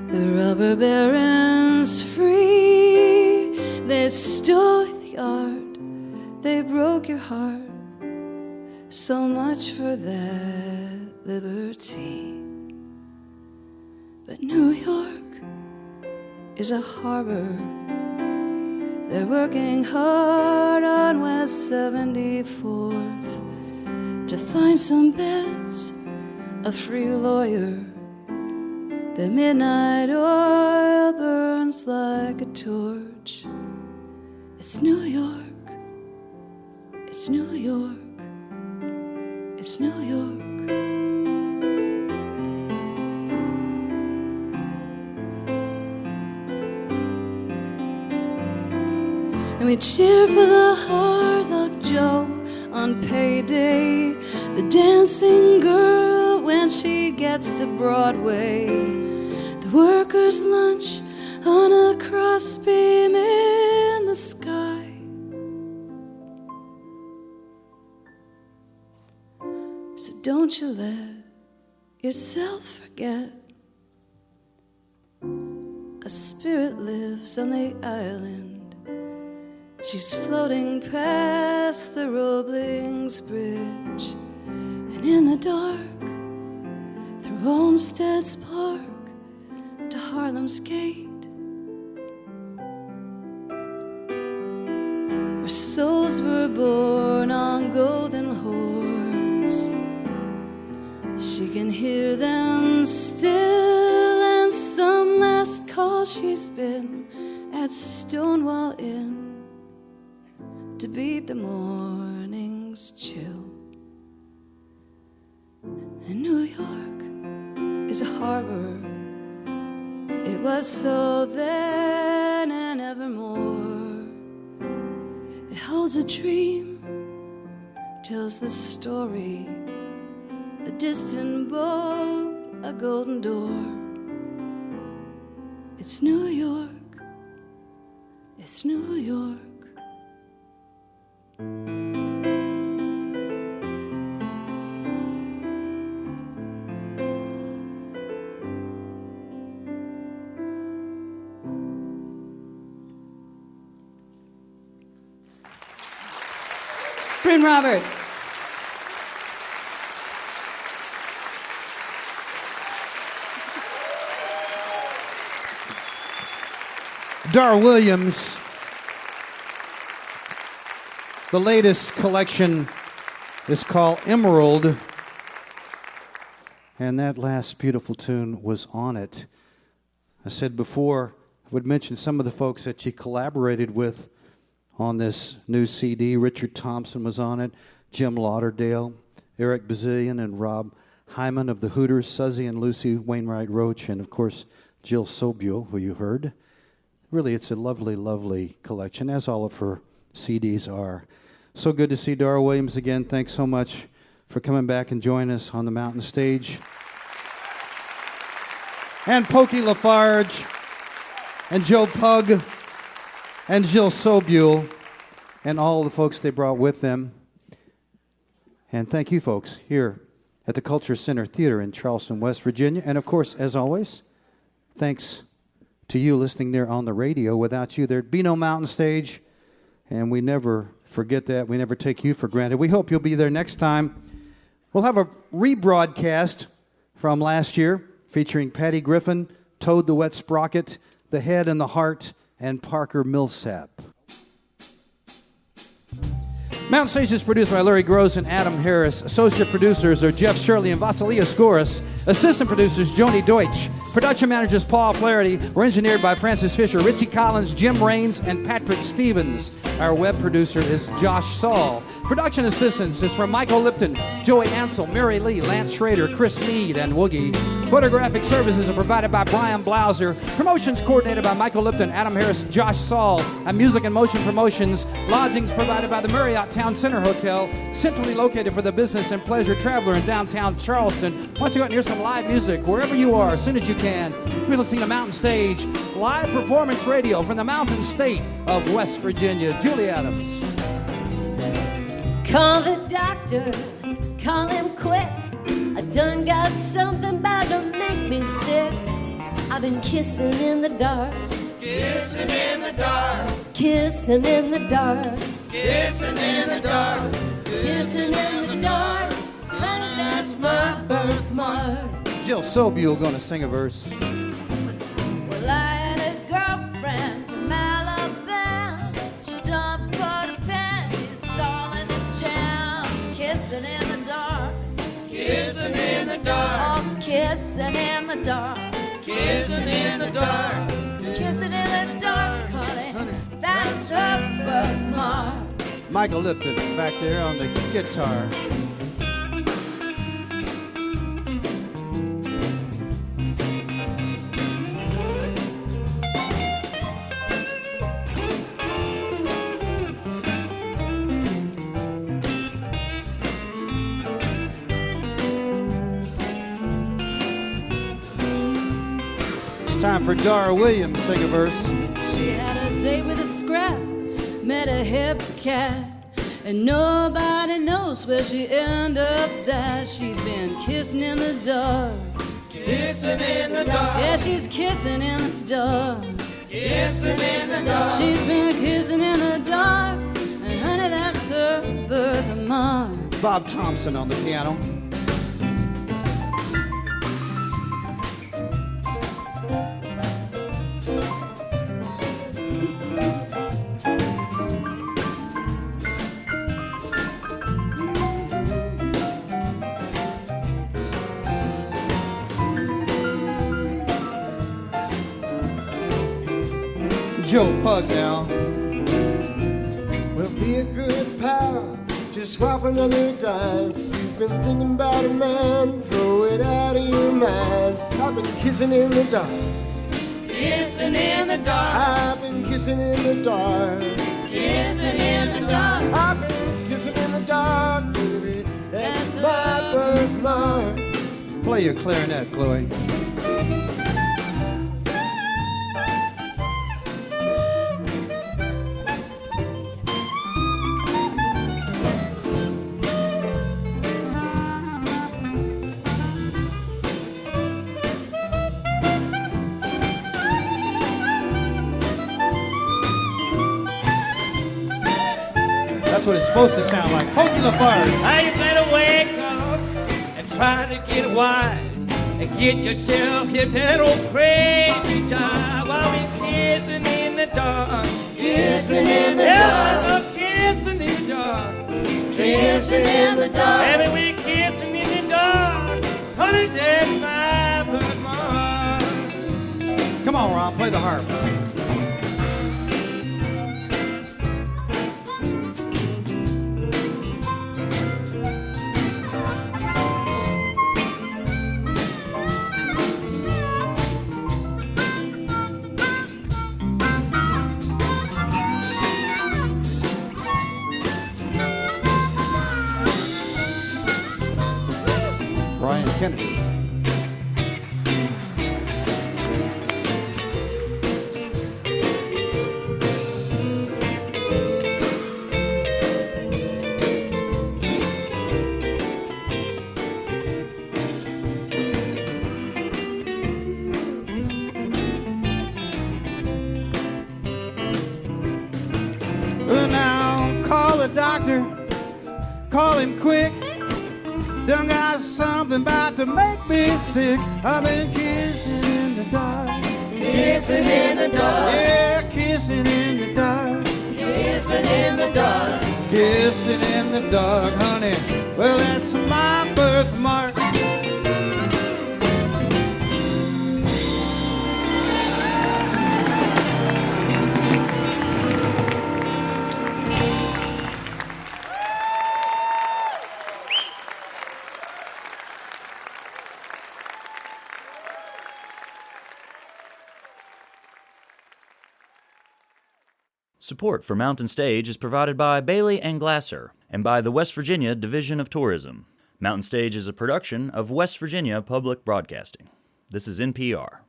S5: The robber barons free. They stole the art, they broke your heart. So much for that liberty. But New York is a harbor. They're working hard on West 74th to find some beds, a free lawyer. The midnight oil burns like a torch. It's New York, it's New York, it's New York. And we cheer for the hard luck Joe on payday, the dancing girl when she gets to Broadway, the worker's lunch on a crossbeam in the sky. So don't you let yourself forget, a spirit lives on the island. She's floating past the Roebling's Bridge, and in the dark, through Homestead's Park to Harlem's Gate, where souls were born on golden horns. She can hear them still, and some last call she's been at Stonewall Inn to beat the morning's chill. And New York is a harbor. It was so then and evermore. It holds a dream, tells the story, a distant boat, a golden door. It's New York, it's New York.
S9: Bryn Roberts.
S1: Dar Williams. The latest collection is called Emerald, and that last beautiful tune was on it. I said before, I would mention some of the folks that she collaborated with on this new CD. Richard Thompson was on it, Jim Lauderdale, Eric Bazillion, and Rob Hyman of the Hooters, Suzy and Lucy, Wainwright Roach, and of course Jill Sobule, who you heard. Really, it's a lovely, lovely collection, as all of her CDs are. So good to see Dara Williams again. Thanks so much for coming back and joining us on the Mountain Stage. And Pokey LaFarge, and Joe Pug, and Jill Sobule, and all the folks they brought with them. And thank you folks here at the Culture Center Theater in Charleston, West Virginia. And of course, as always, thanks to you listening there on the radio. Without you, there'd be no Mountain Stage, and we never forget that. We never take you for granted. We hope you'll be there next time. We'll have a rebroadcast from last year featuring Patty Griffin, Toad the Wet Sprocket, The Head and the Heart, and Parker Millsap. Mountain Stage is produced by Larry Gross and Adam Harris. Associate producers are Jeff Shirley and Vasilia Skouras. Assistant producers Joni Deutsch. Production managers Paul Flaherty. We're engineered by Francis Fisher, Richie Collins, Jim Raines, and Patrick Stevens. Our web producer is Josh Saul. Production assistance is from Michael Lipton, Joey Ansel, Mary Lee, Lance Schrader, Chris Mead, and Woogie. Photographic services are provided by Brian Blauser. Promotions coordinated by Michael Lipton, Adam Harris, Josh Saul. And music and motion promotions. Lodgings provided by the Marriott Town Center Hotel, centrally located for the business and pleasure traveler in downtown Charleston. Why don't you go out and hear some live music wherever you are as soon as you can. You're listening to Mountain Stage, live performance radio from the Mountain State of West Virginia. Julie Adams.
S5: Call the doctor, call him quick. I done got something bad to make me sick. I've been kissing in the dark,
S8: Kissing in the dark,
S5: kissing in the dark,
S8: kissing in the dark.
S5: kissing in the dark. Honey, that's my birthmark.
S1: Jill Sobule going to sing a verse.
S3: Well, I had a girlfriend from Alabama. She done put her panties all in the jam. Kissing in the dark,
S8: Kissing in the dark,
S3: oh, kissing in the dark,
S8: kissing in the dark.
S3: kissing in the dark, honey. That's her birthmark.
S1: Michael Lipton back there on the guitar. Time for Dara Williams, sing a verse.
S5: She had a date with a scrap, met a hip cat, and nobody knows where she ended up. That she's been kissing in the dark,
S8: Kissing in the dark,
S5: yeah, she's kissing in the dark.
S8: kissing in the dark.
S5: She's been kissing in the dark, and honey, that's her birthmark.
S1: Bob Thompson on the piano. Joe Pug now.
S6: Well, be a good pal, just swap another dime. You've been thinking about a man, throw it out of your mind. I've been kissing in the dark,
S5: Kissing in the dark,
S6: I've been kissing in the dark,
S5: kissing in the dark.
S6: I've been kissing in the dark, baby. That's my birthmark.
S1: Play your clarinet, Chloe. That's what it's supposed to sound like. Pokey LaFarge.
S7: How you better wake up and try to get wise and get yourself hip to that old crazy jive while we kissing in the dark.
S5: Kissing in the
S7: Yeah,
S5: dark,
S7: we're kissing in the dark.
S5: kissing in the dark.
S7: Baby, we kissing in the dark. Honey, that's my birthmark.
S1: Come on, Ron, play the harp.
S6: Kennedy.
S1: Well, now call the doctor, call him quick. Done got something about to make me sick. I've been kissing in the dark.
S8: Kissing in the dark.
S1: Yeah, kissing in the dark.
S8: Kissing in the dark.
S1: Kissing in the dark, honey. Well, that's my birthmark.
S2: Support for Mountain Stage is provided by Bailey and Glasser and by the West Virginia Division of Tourism. Mountain Stage is a production of West Virginia Public Broadcasting. This is NPR.